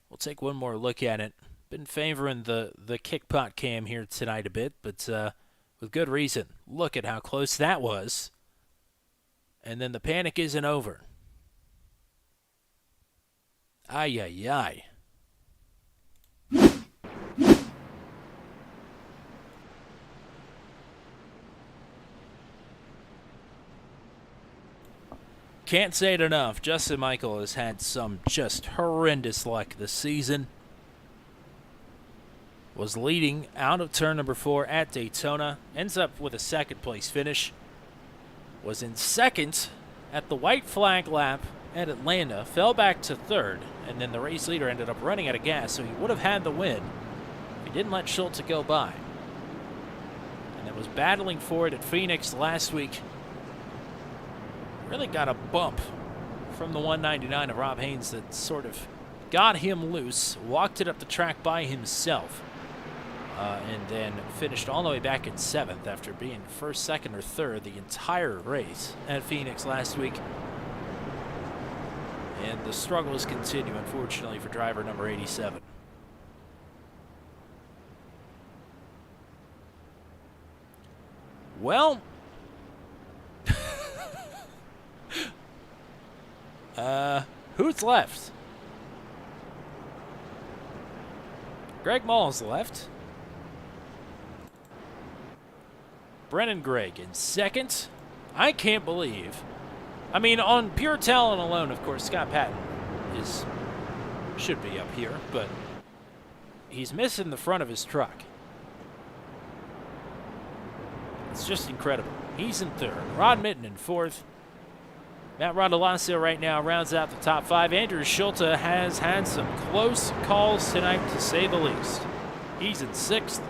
We'll take one more look at it. Been favoring the kickpot cam here tonight a bit, but with good reason. Look at how close that was. And then the panic isn't over. Ay, ay, ay. Can't say it enough. Justin Michael has had some just horrendous luck this season. Was leading out of turn number 4 at Daytona. Ends up with a second place finish. Was in second at the white flag lap at Atlanta. Fell back to third. And then the race leader ended up running out of gas. So he would have had the win if he didn't let Schultz go by. And then was battling for it at Phoenix last week. Really got a bump from the 199 of Rob Haynes that sort of got him loose, walked it up the track by himself, and then finished all the way back in 7th after being first, second, or third the entire race at Phoenix last week. And the struggles continue, unfortunately, for driver number 87. Well, who's left? Greg Mall's left. Brennan Gregg in second. I can't believe. I mean, on pure talent alone, of course, Scott Patton should be up here, but he's missing the front of his truck. It's just incredible. He's in third. Rod Mitten in fourth. Matt Rodolacio right now rounds out the top 5. Andrew Schulte has had some close calls tonight, to say the least. He's in 6th.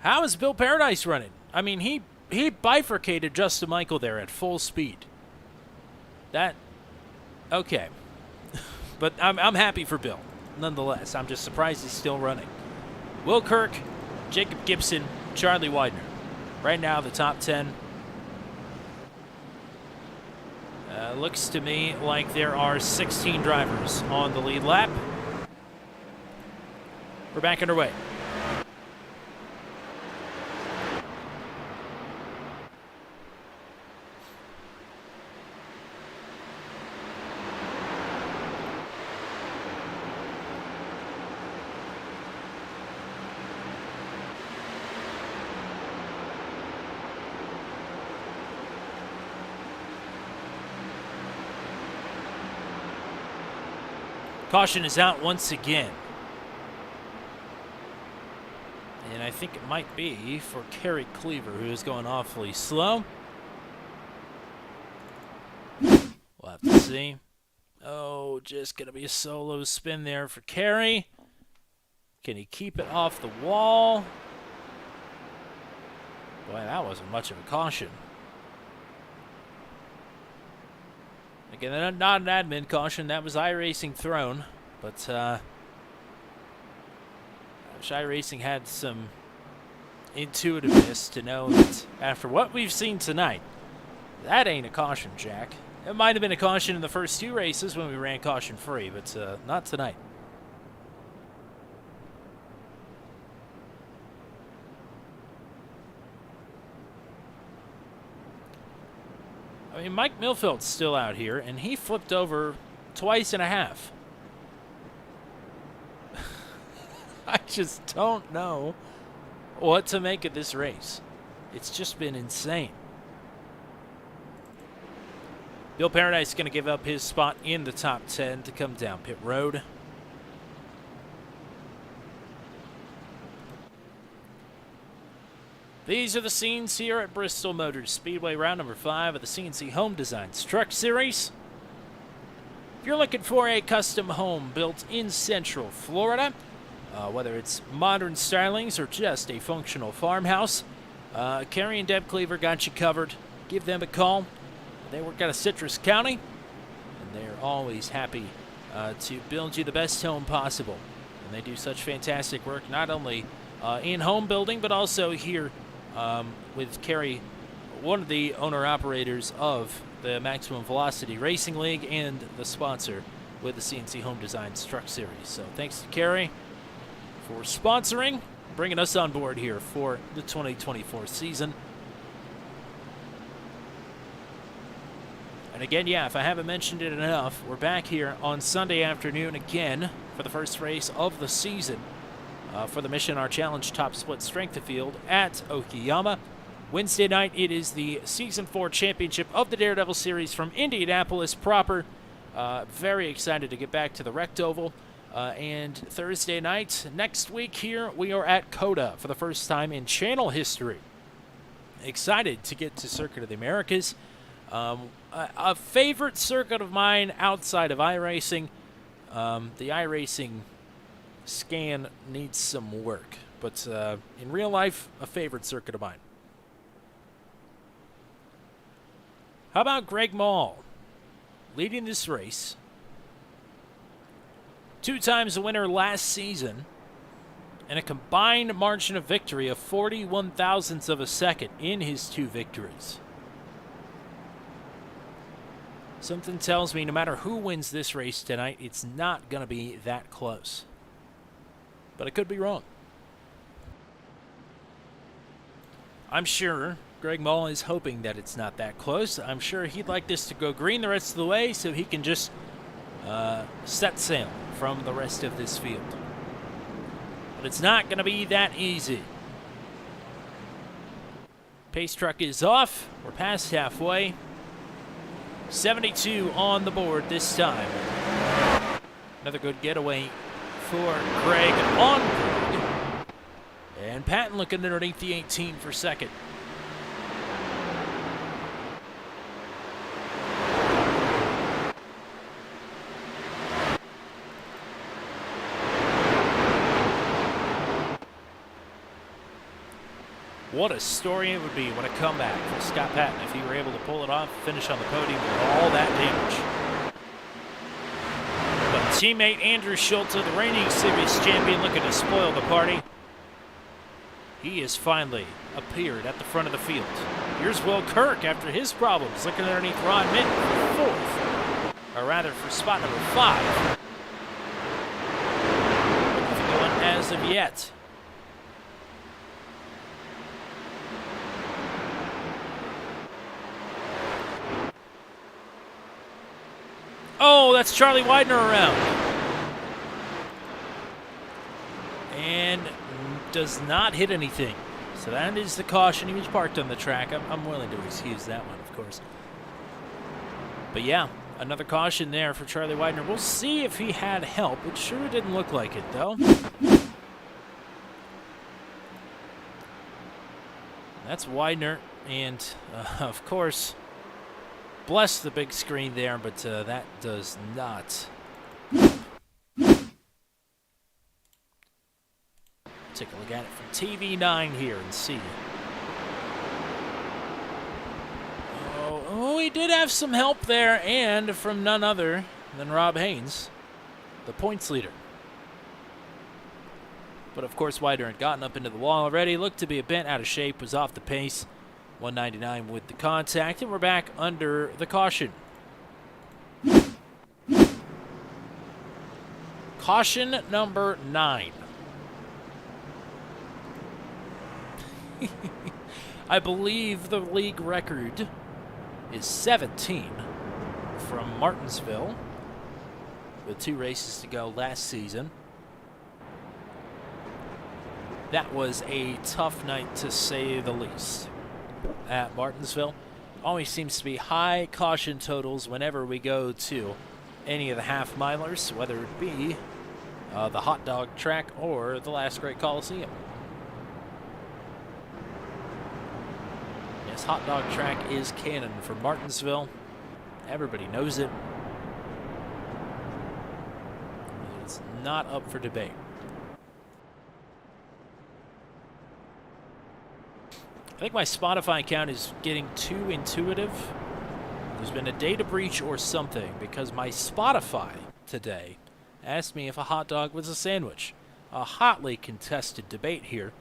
How is Bill Paradise running? I mean, he bifurcated Justin Michael there at full speed. Okay. But I'm happy for Bill, nonetheless. I'm just surprised he's still running. Will Kirk, Jacob Gibson, Charlie Widener. Right now, the top 10. Looks to me like there are 16 drivers on the lead lap. We're back underway. Caution is out once again. And I think it might be for Kerry Cleaver, who is going awfully slow. We'll have to see. Oh, just going to be a solo spin there for Kerry. Can he keep it off the wall? Boy, that wasn't much of a caution. Again, not an admin caution. That was iRacing thrown. But I wish iRacing had some intuitiveness to know that after what we've seen tonight, that ain't a caution, Jack. It might have been a caution in the first 2 races when we ran caution free, but not tonight. I mean, Mike Milfeld's still out here, and he flipped over twice and a half. I just don't know what to make of this race. It's just been insane. Bill Paradise is going to give up his spot in the top 10 to come down pit road. These are the scenes here at Bristol Motor Speedway, round number 5 of the CNC Home Designs Truck Series. If you're looking for a custom home built in Central Florida, whether it's modern stylings or just a functional farmhouse, Kerry and Deb Cleaver got you covered. Give them a call. They work out of Citrus County, and they're always happy to build you the best home possible. And they do such fantastic work, not only in home building, but also here with Kerry, one of the owner-operators of the Maximum Velocity Racing League and the sponsor with the CNC Home Designs Truck Series. So thanks to Kerry for sponsoring bringing us on board here for the 2024 season. And again, yeah, if I haven't mentioned it enough, we're back here on Sunday afternoon again for the first race of the season for the Mission R Challenge Top Split Strength of Field at Okayama. Wednesday night, it is the Season 4 Championship of the Daredevil Series from Indianapolis proper. Very excited to get back to the Rect Oval. And Thursday night, next week here, we are at COTA for the first time in channel history. Excited to get to Circuit of the Americas. A favorite circuit of mine outside of iRacing. The iRacing scan needs some work, but in real life, a favorite circuit of mine. How about Greg Mall leading this race? 2 times the winner last season, and a combined margin of victory of 41 thousandths of a second in his 2 victories. Something tells me no matter who wins this race tonight, it's not going to be that close. But I could be wrong. I'm sure Greg Mall is hoping that it's not that close. I'm sure he'd like this to go green the rest of the way so he can just set sail from the rest of this field. But it's not going to be that easy. Pace truck is off. We're past halfway. 72 on the board this time. Another good getaway for Greg on Greg. And Patton looking underneath the 18 for second. What a story it would be. What a comeback for Scott Patton if he were able to pull it off, finish on the podium with all that damage. But teammate Andrew Schulte, the reigning series champion, looking to spoil the party. He has finally appeared at the front of the field. Here's Will Kirk after his problems, looking underneath Ron Minton for 4th, or rather for spot number 5. Nothing going as of yet. Oh, that's Charlie Widener around. And does not hit anything. So that is the caution. He was parked on the track. I'm willing to excuse that one, of course. But yeah, another caution there for Charlie Widener. We'll see if he had help. It sure didn't look like it, though. That's Widener. And, of course, bless the big screen there, but that does not. Take a look at it from TV9 here and see. Oh, he did have some help there, and from none other than Rob Haynes, the points leader. But of course, Widener had gotten up into the wall already, looked to be a bit out of shape, was off the pace. 199 with the contact, and we're back under the caution. Caution number 9. I believe the league record is 17 from Martinsville, with 2 races to go last season. That was a tough night to say the least at Martinsville. Always seems to be high caution totals whenever we go to any of the half-milers, whether it be the hot dog track or the Last Great Coliseum. Yes, hot dog track is canon for Martinsville. Everybody knows it. It's not up for debate. I think my Spotify account is getting too intuitive. There's been a data breach or something, because my Spotify today asked me if a hot dog was a sandwich. A hotly contested debate here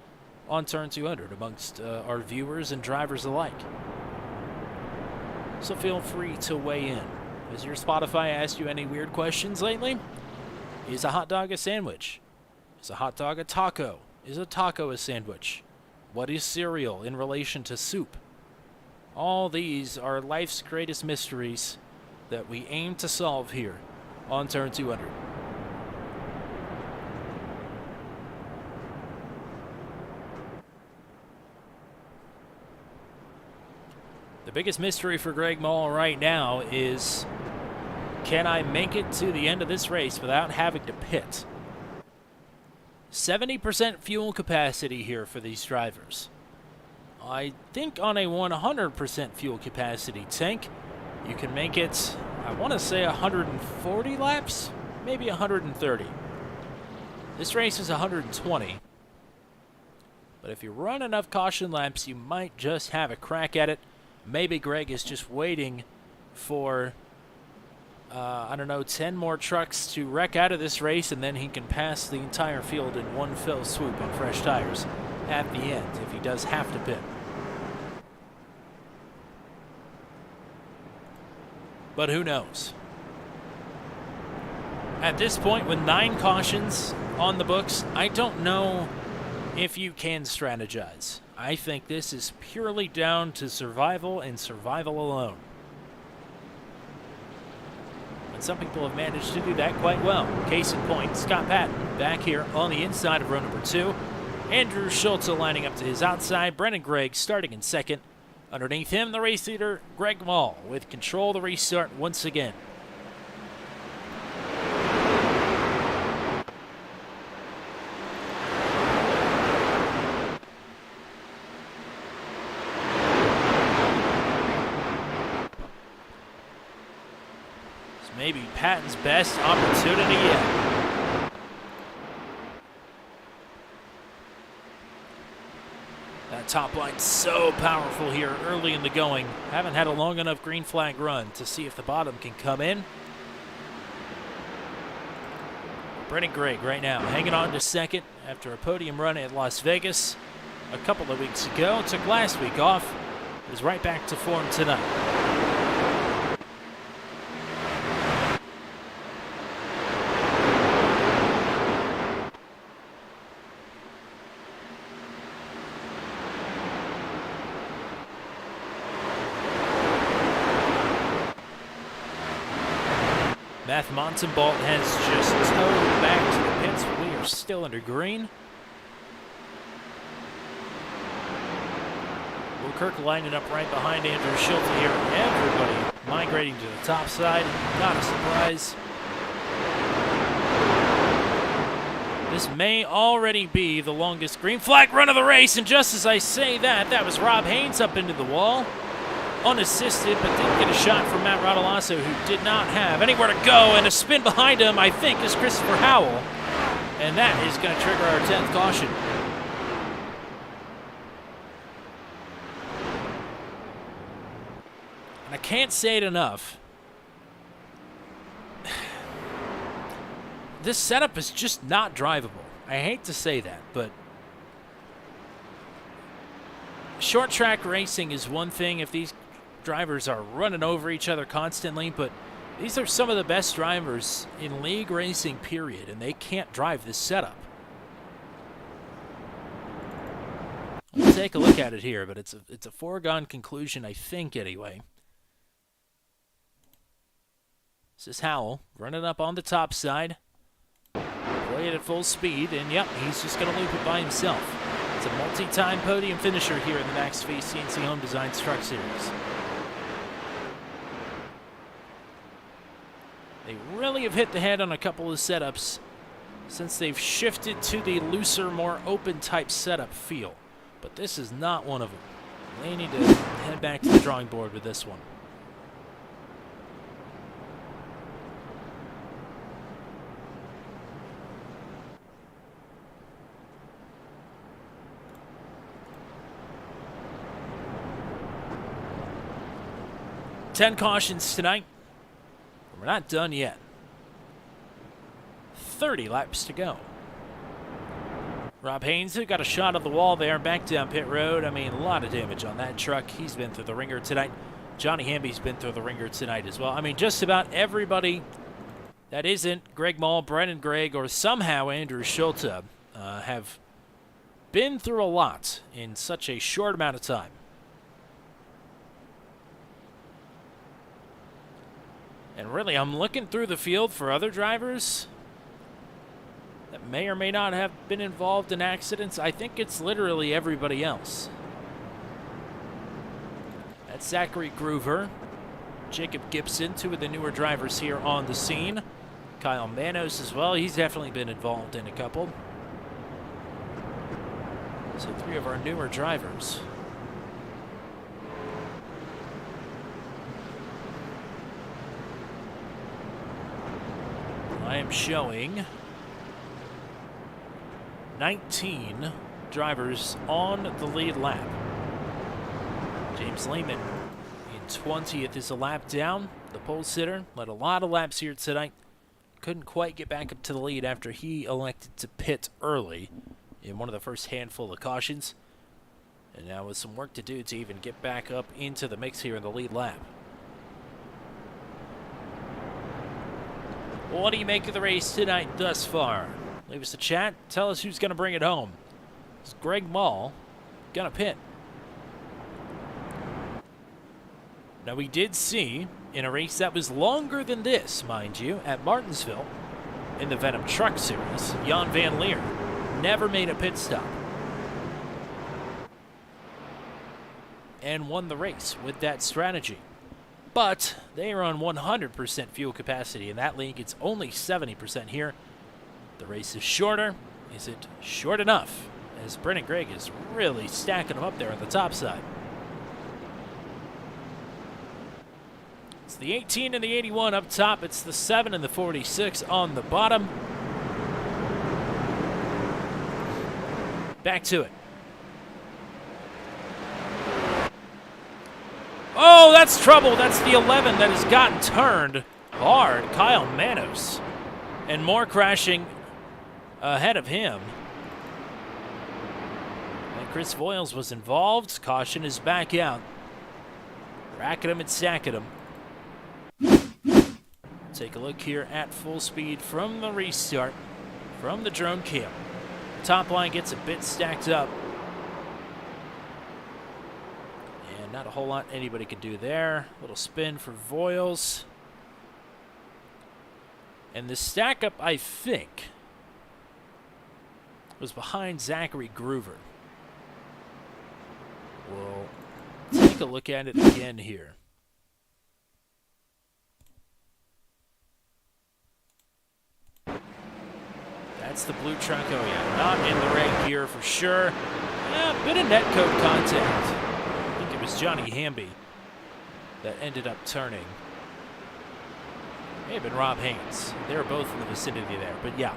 on Turn 200 amongst our viewers and drivers alike. So feel free to weigh in. Has your Spotify asked you any weird questions lately? Is a hot dog a sandwich? Is a hot dog a taco? is a taco a sandwich? What is cereal in relation to soup? All these are life's greatest mysteries that we aim to solve here on Turn 200. The biggest mystery for Greg Mall right now is, can I make it to the end of this race without having to pit? 70% fuel capacity here for these drivers. I think on a 100% fuel capacity tank, you can make it, I want to say 140 laps, maybe 130. This race is 120. But if you run enough caution laps, you might just have a crack at it. Maybe Greg is just waiting for, I don't know, 10 more trucks to wreck out of this race, and then he can pass the entire field in one fell swoop on fresh tires at the end, if he does have to pit. But who knows? At this point, with 9 cautions on the books, I don't know if you can strategize. I think this is purely down to survival and survival alone. And some people have managed to do that quite well. Case in point, Scott Patton back here on the inside of row number 2. Andrew Schultz lining up to his outside. Brennan Gregg starting in second. Underneath him, the race leader, Greg Mall, with control of the restart once again. Maybe Patton's best opportunity yet. That top line's so powerful here early in the going. Haven't had a long enough green flag run to see if the bottom can come in. Brennan Gregg right now hanging on to second after a podium run at Las Vegas a couple of weeks ago. Took last week off. Is right back to form tonight. Math Montenbolt has just towed back to the pits. We are still under green. Will Kirk lining up right behind Andrew Schultz here. Everybody migrating to the top side. Not a surprise. This may already be the longest green flag run of the race. And just as I say that, that was Rob Haynes up into the wall. Unassisted, but didn't get a shot from Matt Rodolasso, who did not have anywhere to go, and a spin behind him, I think, is Christopher Howell. And that is going to trigger our 10th caution. And I can't say it enough. This setup is just not drivable. I hate to say that, but short track racing is one thing if these drivers are running over each other constantly, but these are some of the best drivers in league racing, period, and they can't drive this setup. We'll take a look at it here, but it's a foregone conclusion, I think, anyway. This is Howell running up on the top side. Play it at full speed, and yep, he's just going to loop it by himself. It's a multi-time podium finisher here in the Max Fee CNC Home Designs Truck Series. They really have hit the head on a couple of setups since they've shifted to the looser, more open type setup feel. But this is not one of them. They need to head back to the drawing board with this one. Ten cautions tonight. We're not done yet. 30 laps to go. Rob Haynes, who got a shot of the wall there, back down pit road. I mean, a lot of damage on that truck. He's been through the ringer tonight. Johnny Hamby's been through the ringer tonight as well. I mean, just about everybody that isn't Greg Mall, Brennan Gregg, or somehow Andrew Schultz have been through a lot in such a short amount of time. And really, I'm looking through the field for other drivers that may or may not have been involved in accidents. I think it's literally everybody else. That's Zachary Groover, Jacob Gibson, two of the newer drivers here on the scene. Kyle Manos as well. He's definitely been involved in a couple. So 3 of our newer drivers. I am showing 19 drivers on the lead lap. James Lehman in 20th is a lap down. The pole sitter led a lot of laps here tonight. Couldn't quite get back up to the lead after he elected to pit early in one of the first handful of cautions. And now with some work to do to even get back up into the mix here in the lead lap. Well, what do you make of the race tonight thus far? Leave us a chat. Tell us who's going to bring it home. Is Greg Mall going to pit? Now, we did see in a race that was longer than this, mind you, at Martinsville in the Venom Truck Series, Jan Van Leer never made a pit stop and won the race with that strategy. But they are on 100% fuel capacity in that league. It's only 70% here. The race is shorter. Is it short enough? As Brennan Gregg is really stacking them up there on the top side. It's the 18 and the 81 up top. It's the 7 and the 46 on the bottom. Back to it. Oh, that's trouble. That's the 11 that has gotten turned hard. Kyle Manos. And more crashing ahead of him. And Chris Voiles was involved. Caution is back out. Racking him and sacking him. Take a look here at full speed from the restart, from the drone cam. Top line gets a bit stacked up. And not a whole lot anybody can do there. Little spin for Voiles. And the stack up, I think, was behind Zachary Groover. We'll take a look at it again here. That's the blue truck. Oh, yeah. Not in the red gear for sure. Yeah, bit of netcode contact. I think it was Johnny Hamby that ended up turning. May have been Rob Haynes. They were both in the vicinity there, but yeah.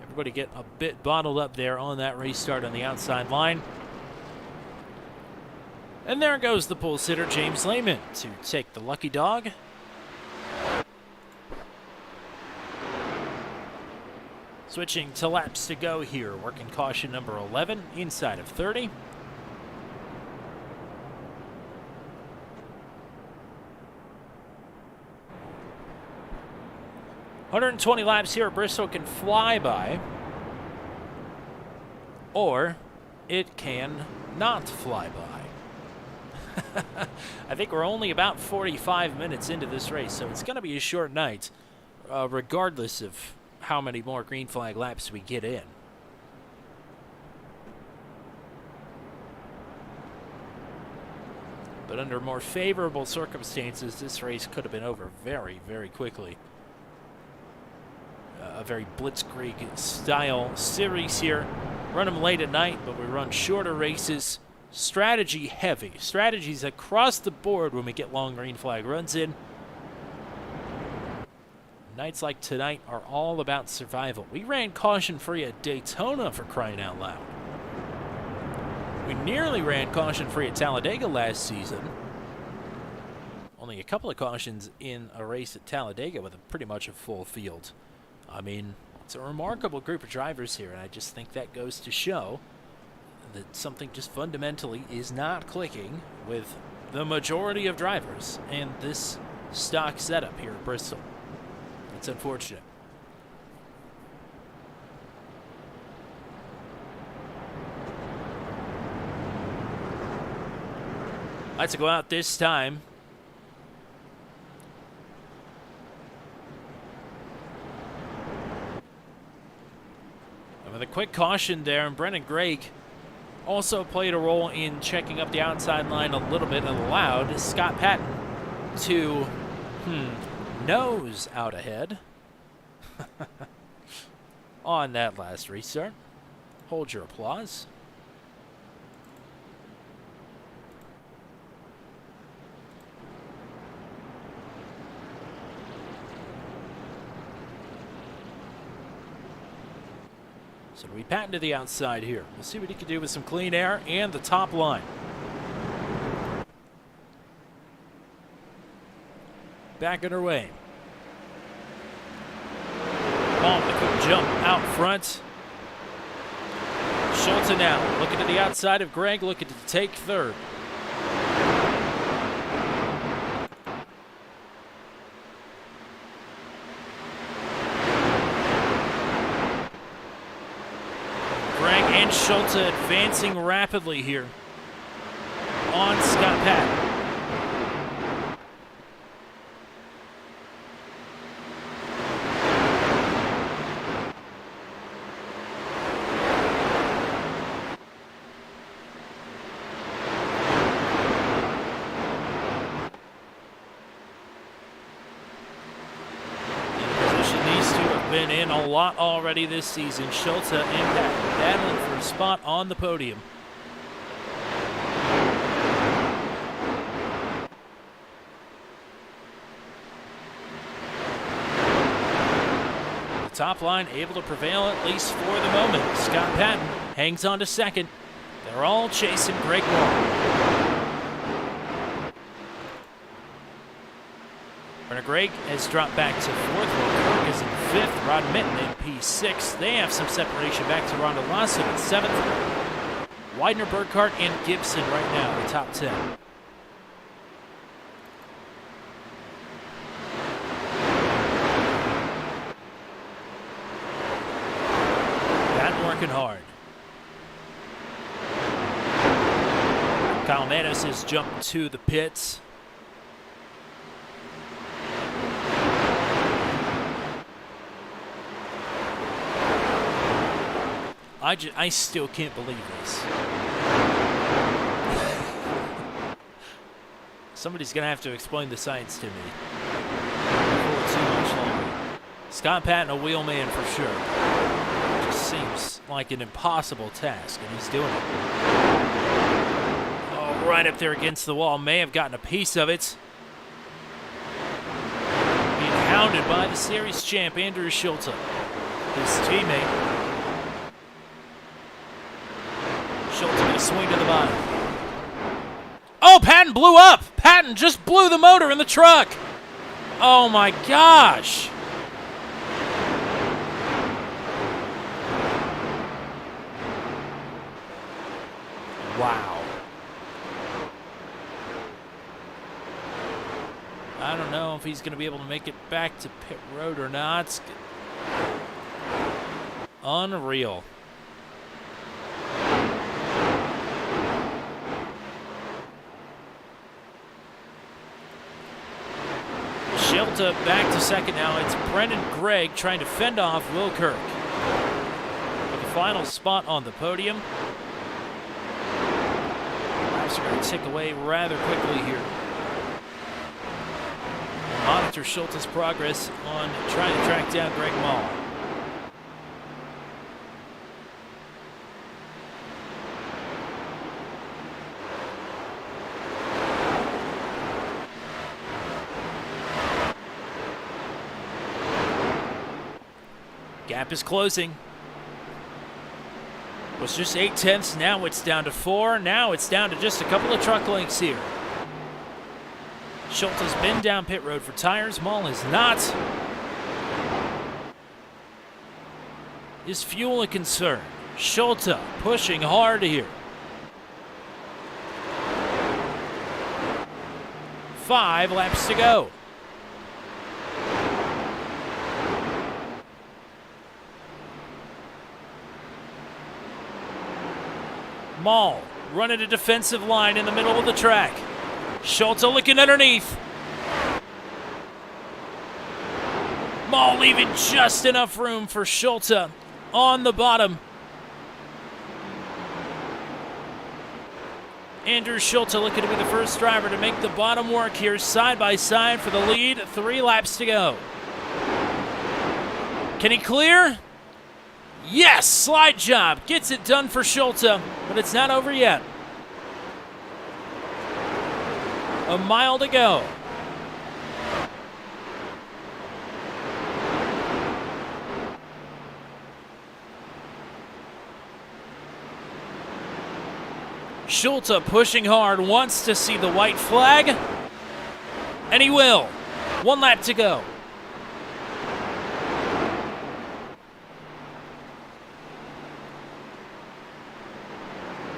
Everybody get a bit bottled up there on that restart on the outside line. And there goes the pole sitter, James Lehman, to take the lucky dog. Switching to laps to go here, working caution number 11, inside of 30. $120 laps here at Bristol can fly by, or it can not fly by. I think we're only about 45 minutes into this race, so it's going to be a short night, regardless of how many more green flag laps we get in. But under more favorable circumstances, this race could have been over very, very quickly. A very blitzkrieg style series here. Run them late at night, but we run shorter races. Strategy heavy. Strategies across the board when we get long green flag runs in. Nights like tonight are all about survival. We ran caution free at Daytona, for crying out loud. We nearly ran caution free at Talladega last season. Only a couple of cautions in a race at Talladega with pretty much a full field. I mean, it's a remarkable group of drivers here, and I just think that goes to show that something just fundamentally is not clicking with the majority of drivers and this stock setup here at Bristol. It's unfortunate. Let's go out this time. And with a quick caution there, and Brendan Gregg also played a role in checking up the outside line a little bit and allowed Scott Patton to nose out ahead on that last restart. Hold your applause. So we Patton to the outside here. We'll see what he can do with some clean air and the top line. Back underway. On the quick jump out front. Schulte now looking to the outside of Gregg, looking to take third. Gregg and Schulte advancing rapidly here on Scott Patton. Been in a lot already this season. Schulte and Patton battling for a spot on the podium. The top line able to prevail at least for the moment. Scott Patton hangs on to second. They're all chasing Greg Wall. Brendan Gregg has dropped back to fourth. Kirk is in fifth. Rod Mitten in P6. They have some separation back to Ronda Lawson in seventh. Widener, Burkhart, and Gibson right now, the top 10. Patton working hard. Kyle Manis has jumped to the pits. I still can't believe this. Somebody's going to have to explain the science to me before too much longer. Scott Patton, a wheelman for sure. It just seems like an impossible task, and he's doing it. Oh, right up there against the wall. May have gotten a piece of it. Being hounded by the series champ, Andrew Schulte, his teammate. Schulte going to swing to the bottom. Oh, Patton blew up! Patton just blew the motor in the truck! Oh my gosh! Wow. I don't know if he's going to be able to make it back to pit road or not. Unreal. Schulte back to second now. It's Brendan Gregg trying to fend off Will Kirk. With the final spot on the podium. Laps are going to tick away rather quickly here. Monitor Schulte's progress on trying to track down Greg Mall. Gap is closing. It was just 0.8. Now it's down to 4. Now it's down to just a couple of truck lengths here. Schulte's been down pit road for tires. Mall is not. Is fuel a concern? Schulte pushing hard here. 5 laps to go. Maul running a defensive line in the middle of the track. Schulte looking underneath. Maul leaving just enough room for Schulte on the bottom. Andrew Schulte looking to be the first driver to make the bottom work here side by side for the lead. 3 laps to go. Can he clear? Yes, slide job. Gets it done for Schulte, but it's not over yet. A mile to go. Schulte pushing hard, wants to see the white flag, and he will. 1 lap to go.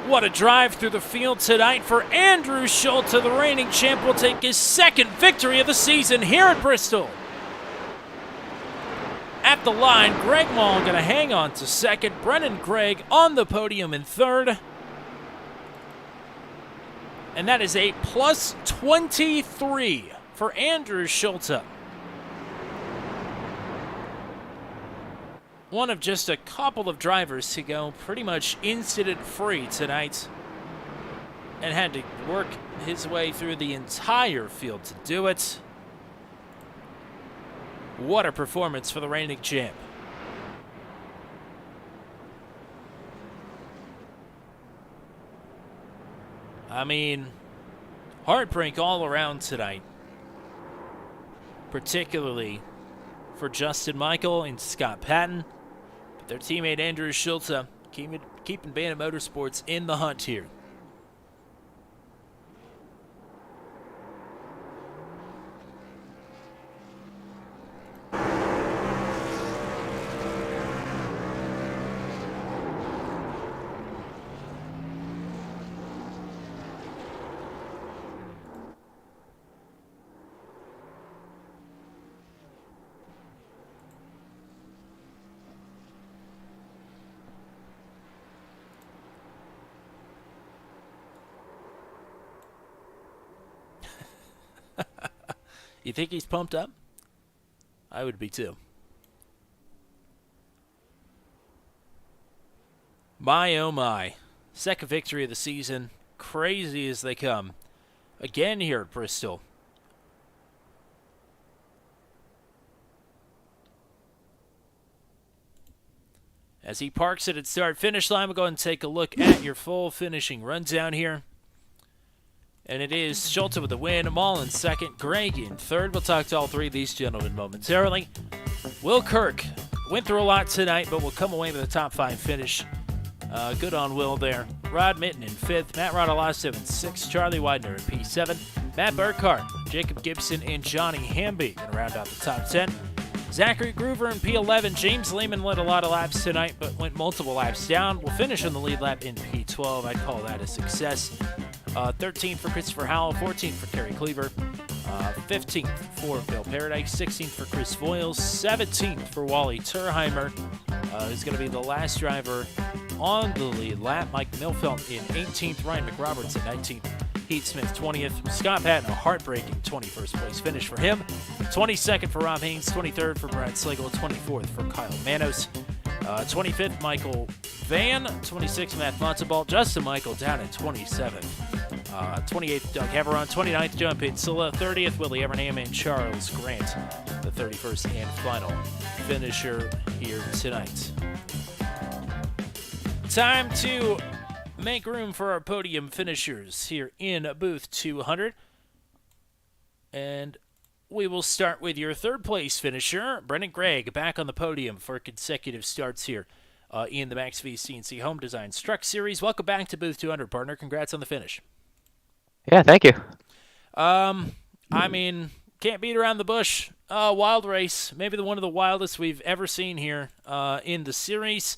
What a drive through the field tonight for Andrew Schulte. The reigning champ will take his 2nd victory of the season here at Bristol. At the line, Greg Maul going to hang on to 2nd. Brennan Gregg on the podium in 3rd. And that is a plus 23 for Andrew Schulte. One of just a couple of drivers to go pretty much incident-free tonight. And had to work his way through the entire field to do it. What a performance for the reigning champ. I mean, heartbreak all around tonight. Particularly for Justin Michael and Scott Patton. But their teammate Andrew Schulte keeping Bandit Motorsports in the hunt here. You think he's pumped up? I would be too. My oh my. 2nd victory of the season. Crazy as they come. Again here at Bristol. As he parks it at start-finish line, we'll go ahead and take a look at your full finishing rundown here. And it is Schulte with the win, Maul in 2nd, Gregg in 3rd. We'll talk to all 3 of these gentlemen momentarily. Will Kirk went through a lot tonight, but will come away with a top 5 finish. Good on Will there. Rod Mitten in 5th, Matt Rodolasso in 6th, Charlie Widener in P7, Matt Burkhart, Jacob Gibson, and Johnny Hamby going to round out the top 10. Zachary Groover in P11. James Lehman led a lot of laps tonight, but went multiple laps down. Will finish on the lead lap in P12. I'd call that a success. 13th for Christopher Howell, 14th for Kerry Cleaver, 15th for Bill Paradise, 16th for Chris Voiles, 17th for Wally Turheimer, who's going to be the last driver on the lead lap. Mike Milfelt in 18th, Ryan McRoberts in 19th, Heath Smith 20th, Scott Patton a heartbreaking 21st place finish for him, 22nd for Rob Haynes, 23rd for Brad Slagle, 24th for Kyle Manos, 25th Michael Van, 26th Matt Montalbal, Justin Michael down at 27th. 28th, Doug Haveron, 29th, John Pinsilla, 30th, Willie Evernham, and Charles Grant, the 31st and final finisher here tonight. Time to make room for our podium finishers here in booth 200. And we will start with your 3rd place finisher, Brendan Gregg, back on the podium for consecutive starts here in the Max V CNC Home Design Truck Series. Welcome back to booth 200, partner. Congrats on the finish. Yeah, thank you. I mean, can't beat around the bush. Wild race, maybe one of the wildest we've ever seen here in the series.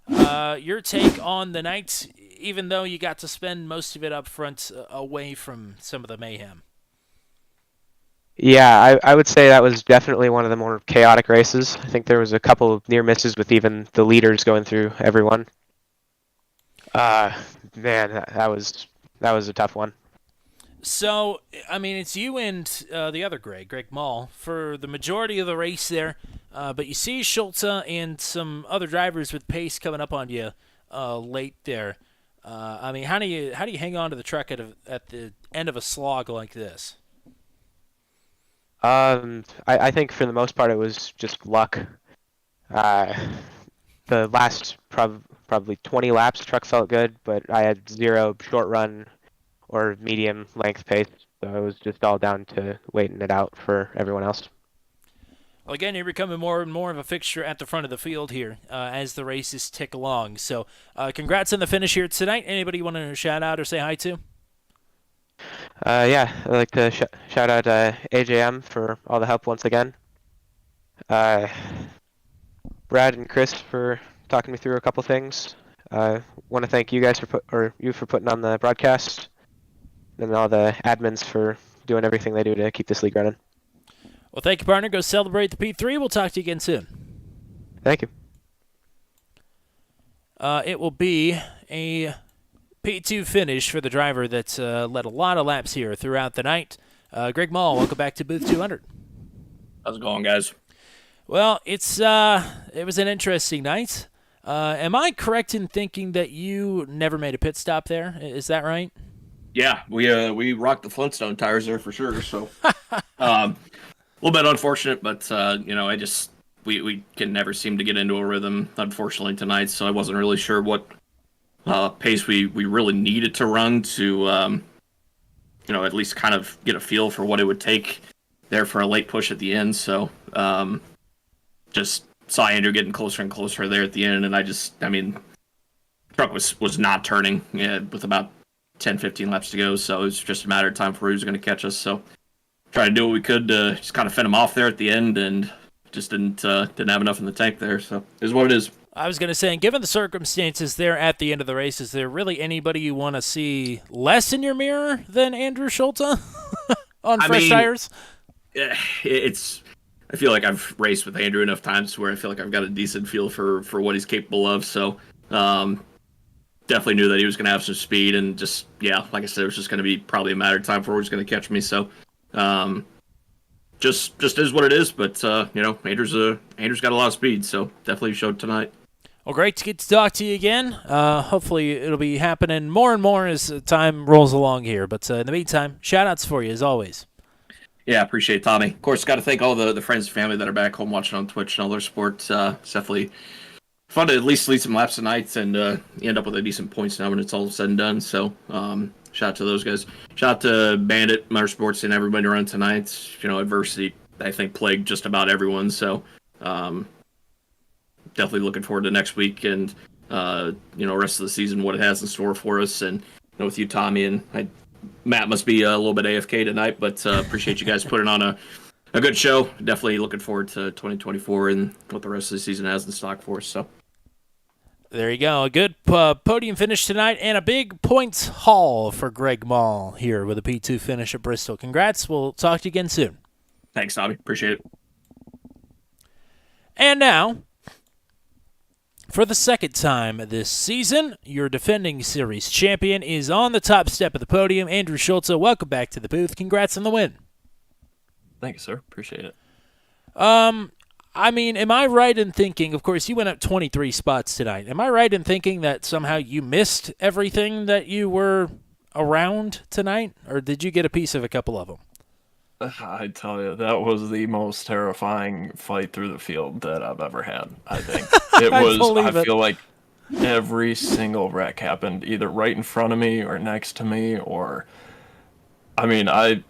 Your take on the night, even though you got to spend most of it up front away from some of the mayhem. Yeah, I would say that was definitely one of the more chaotic races. I think there was a couple of near misses with even the leaders going through everyone. Man, that was a tough one. So, I mean, it's you and the other Greg Mall, for the majority of the race there. But you see Schultz and some other drivers with pace coming up on you late there. I mean, how do you hang on to the truck at the end of a slog like this? I think for the most part it was just luck. The last probably 20 laps, the truck felt good, but I had 0 short run or medium length pace, so it was just all down to waiting it out for everyone else. Well, again, you're becoming more and more of a fixture at the front of the field here as the races tick along. So, congrats on the finish here tonight. Anybody you want to shout out or say hi to? Yeah, I'd like to shout out AJM for all the help once again. Brad and Chris for talking me through a couple things. Want to thank you guys for putting on the broadcast, and all the admins for doing everything they do to keep this league running. Well, thank you, partner. Go celebrate the P3. We'll talk to you again soon. Thank you. It will be a P2 finish for the driver that led a lot of laps here throughout the night. Greg Mall, welcome back to Booth 200. How's it going, guys? Well, it was an interesting night. Am I correct in thinking that you never made a pit stop there? Is that right? Yeah, we rocked the Flintstone tires there for sure. So, a little bit unfortunate, but we can never seem to get into a rhythm, unfortunately, tonight. So I wasn't really sure what pace we really needed to run to, at least kind of get a feel for what it would take there for a late push at the end. So, just saw Andrew getting closer and closer there at the end, and the truck was not turning with about 10-15 laps to go, so it was just a matter of time for who was going to catch us. So try to do what we could to just kind of fend him off there at the end, and just didn't have enough in the tank there. So it is what it is. I was going to say, and given the circumstances there at the end of the race, is there really anybody you want to see less in your mirror than Andrew Schulte on fresh tires? I feel like I've raced with Andrew enough times where I feel like I've got a decent feel for what he's capable of. So definitely knew that he was going to have some speed, and just, like I said, it was just going to be probably a matter of time before he was going to catch me. So just is what it is. But Andrew's got a lot of speed, so definitely showed tonight. Well, great to get to talk to you again. Hopefully it'll be happening more and more as time rolls along here. But in the meantime, shout-outs for you as always. Yeah, appreciate it, Tommy. Of course, got to thank all the friends and family that are back home watching on Twitch and all their support. It's definitely fun to at least lead some laps tonight and end up with a decent points now when it's all said and done. So shout out to those guys. Shout out to Bandit, Motorsports, and everybody around tonight. Adversity, I think, plagued just about everyone. So definitely looking forward to next week and rest of the season, what it has in store for us. And with you, Tommy, and Matt must be a little bit AFK tonight, but appreciate you guys putting on a good show. Definitely looking forward to 2024 and what the rest of the season has in stock for us. So there you go. A good podium finish tonight and a big points haul for Greg Mall here with a P2 finish at Bristol. Congrats. We'll talk to you again soon. Thanks, Tommy. Appreciate it. And now, for the second time this season, your defending series champion is on the top step of the podium. Andrew Schulte, welcome back to the booth. Congrats on the win. Thank you, sir. Appreciate it. Am I right in thinking, of course, you went up 23 spots tonight. Am I right in thinking that somehow you missed everything that you were around tonight, or did you get a piece of a couple of them? I tell you, that was the most terrifying fight through the field that I've ever had, I think. It was, I feel like every single wreck happened either right in front of me or next to me, or, I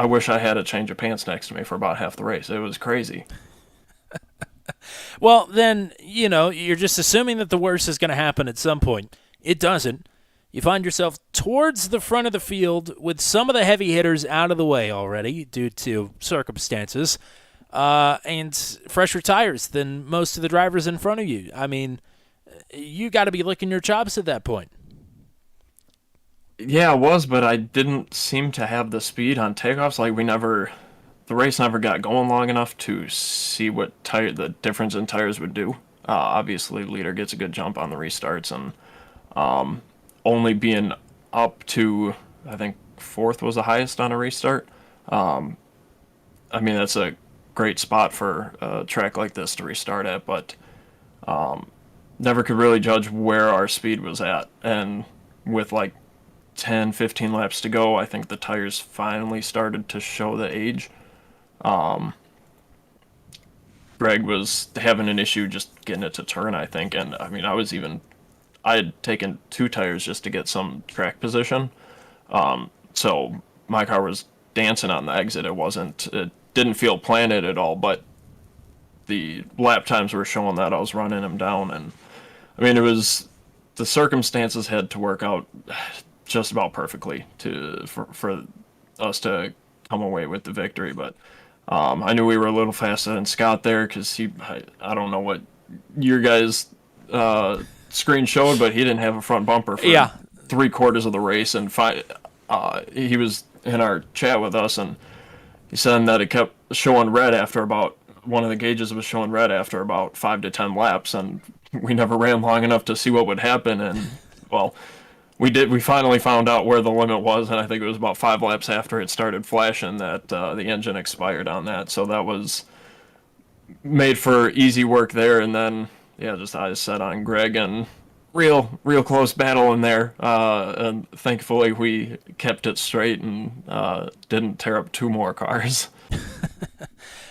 wish I had a change of pants next to me for about half the race. It was crazy. Well, then, you're just assuming that the worst is going to happen at some point. It doesn't. You find yourself towards the front of the field with some of the heavy hitters out of the way already due to circumstances, and fresher tires than most of the drivers in front of you. You got to be licking your chops at that point. Yeah, it was, but I didn't seem to have the speed on takeoffs. The race never got going long enough to see what the difference in tires would do. Obviously, leader gets a good jump on the restarts, and only being up to, I think, 4th was the highest on a restart. I mean, that's a great spot for a track like this to restart at, but never could really judge where our speed was at. And with like 10, 15 laps to go, I think the tires finally started to show the age. Greg was having an issue just getting it to turn, I think. And I mean, I had taken 2 tires just to get some track position. So my car was dancing on the exit. It didn't feel planted at all, but the lap times were showing that I was running him down. And I mean, the circumstances had to work out just about perfectly for us to come away with the victory. But I knew we were a little faster than Scott there, because I don't know what your guys' screen showed, but he didn't have a front bumper for 3/4 of the race. And he was in our chat with us, and he said that it kept showing red after about, one of the gauges was showing red after about 5 to 10 laps, and we never ran long enough to see what would happen. And well, we finally found out where the limit was, and I think it was about 5 laps after it started flashing that the engine expired on that. So that was made for easy work there. And then just eyes set on Greg, and real close battle in there, and thankfully we kept it straight and didn't tear up 2 more cars.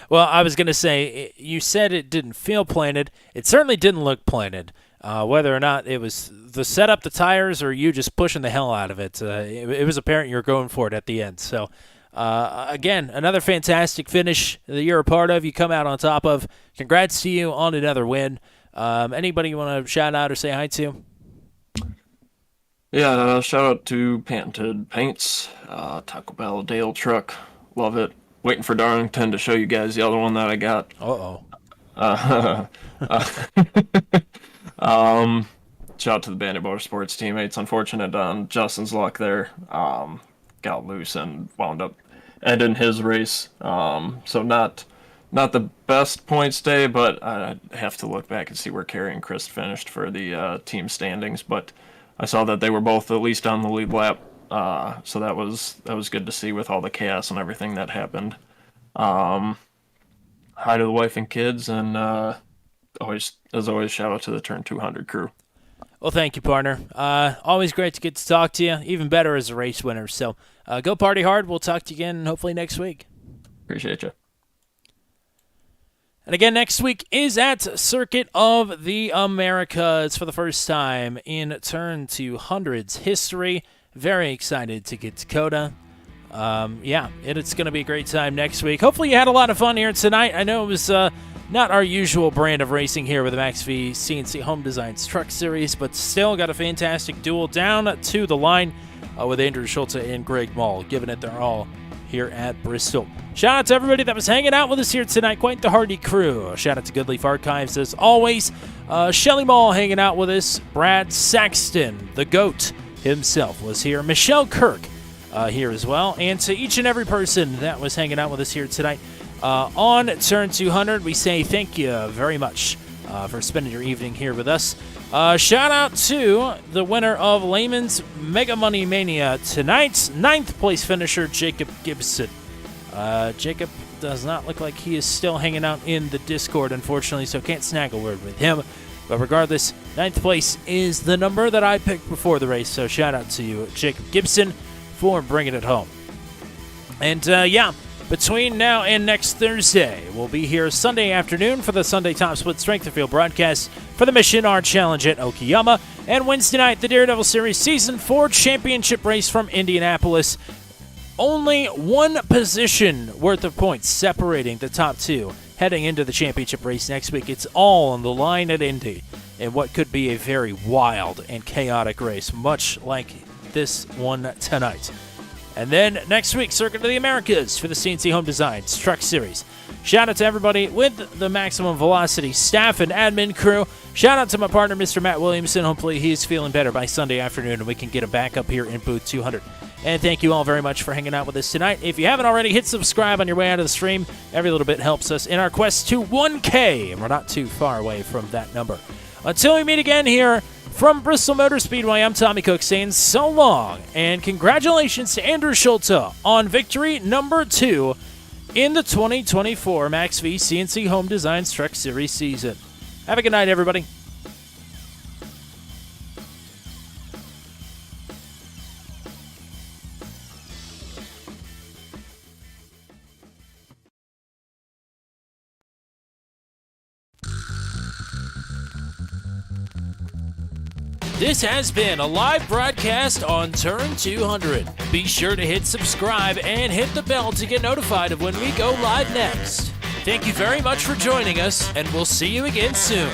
Well, I was going to say, you said it didn't feel planted. It certainly didn't look planted. Whether or not it was the setup, the tires, or you just pushing the hell out of it, it was apparent you were going for it at the end. So, again, another fantastic finish that you're a part of, you come out on top of. Congrats to you on another win. Anybody you want to shout out or say hi to? Yeah, shout out to Patented Paints, Taco Bell Dale Truck, love it. Waiting for Darlington to show you guys the other one that I got. Shout out to the Bandit Motorsports teammates. Unfortunate on Justin's luck there. Got loose and wound up ending his race. So not the best points day, but I have to look back and see where Kerry and Chris finished for the team standings. But I saw that they were both at least on the lead lap. So that was good to see with all the chaos and everything that happened. Hi to the wife and kids, and always shout out to the Turn 200 crew. Well, thank you, partner. Always great to get to talk to you. Even better as a race winner. So go party hard. We'll talk to you again hopefully next week. Appreciate you. And again, next week is at Circuit of the Americas for the first time in Turn 200's history. Very excited to get to Dakota. It's going to be a great time next week. Hopefully you had a lot of fun here tonight. I know it was not our usual brand of racing here with the Max V CNC Home Designs Truck Series, but still got a fantastic duel down to the line with Andrew Schulte and Greg Mall, giving it their all here at Bristol. Shout out to everybody that was hanging out with us here tonight. Quite the hardy crew. Shout out to Goodleaf Archives as always. Shelly Mall hanging out with us. Brad Saxton, the GOAT himself, was here. Michelle Kirk here as well. And to each and every person that was hanging out with us here tonight on Turn 200, we say thank you very much for spending your evening here with us. Shout out to the winner of Layman's Mega Money Mania tonight's 9th place finisher, Jacob Gibson. Jacob does not look like he is still hanging out in the Discord, unfortunately, so can't snag a word with him. But regardless, 9th place is the number that I picked before the race, so shout out to you, Jacob Gibson, for bringing it home. And between now and next Thursday, we'll be here Sunday afternoon for the Sunday Top Split Strength of Field broadcast for the Mission Art Challenge at Okayama, and Wednesday night, the Daredevil Series Season 4 Championship race from Indianapolis. Only one position worth of points separating the top two heading into the championship race next week. It's all on the line at Indy in what could be a very wild and chaotic race, much like this one tonight. And then next week, Circuit of the Americas for the CNC Home Designs Truck Series. Shout out to everybody with the Maximum Velocity staff and admin crew. Shout out to my partner, Mr. Matt Williamson. Hopefully he's feeling better by Sunday afternoon and we can get him back up here in booth 200. And thank you all very much for hanging out with us tonight. If you haven't already, hit subscribe on your way out of the stream. Every little bit helps us in our quest to 1K, and we're not too far away from that number. Until we meet again here From Bristol Motor Speedway, I'm Tommy Cook saying so long, and congratulations to Andrew Schulte on victory number 2 in the 2024 Max V CNC Home Designs Truck Series season. Have a good night, everybody. This has been a live broadcast on Turn 200. Be sure to hit subscribe and hit the bell to get notified of when we go live next. Thank you very much for joining us, and we'll see you again soon.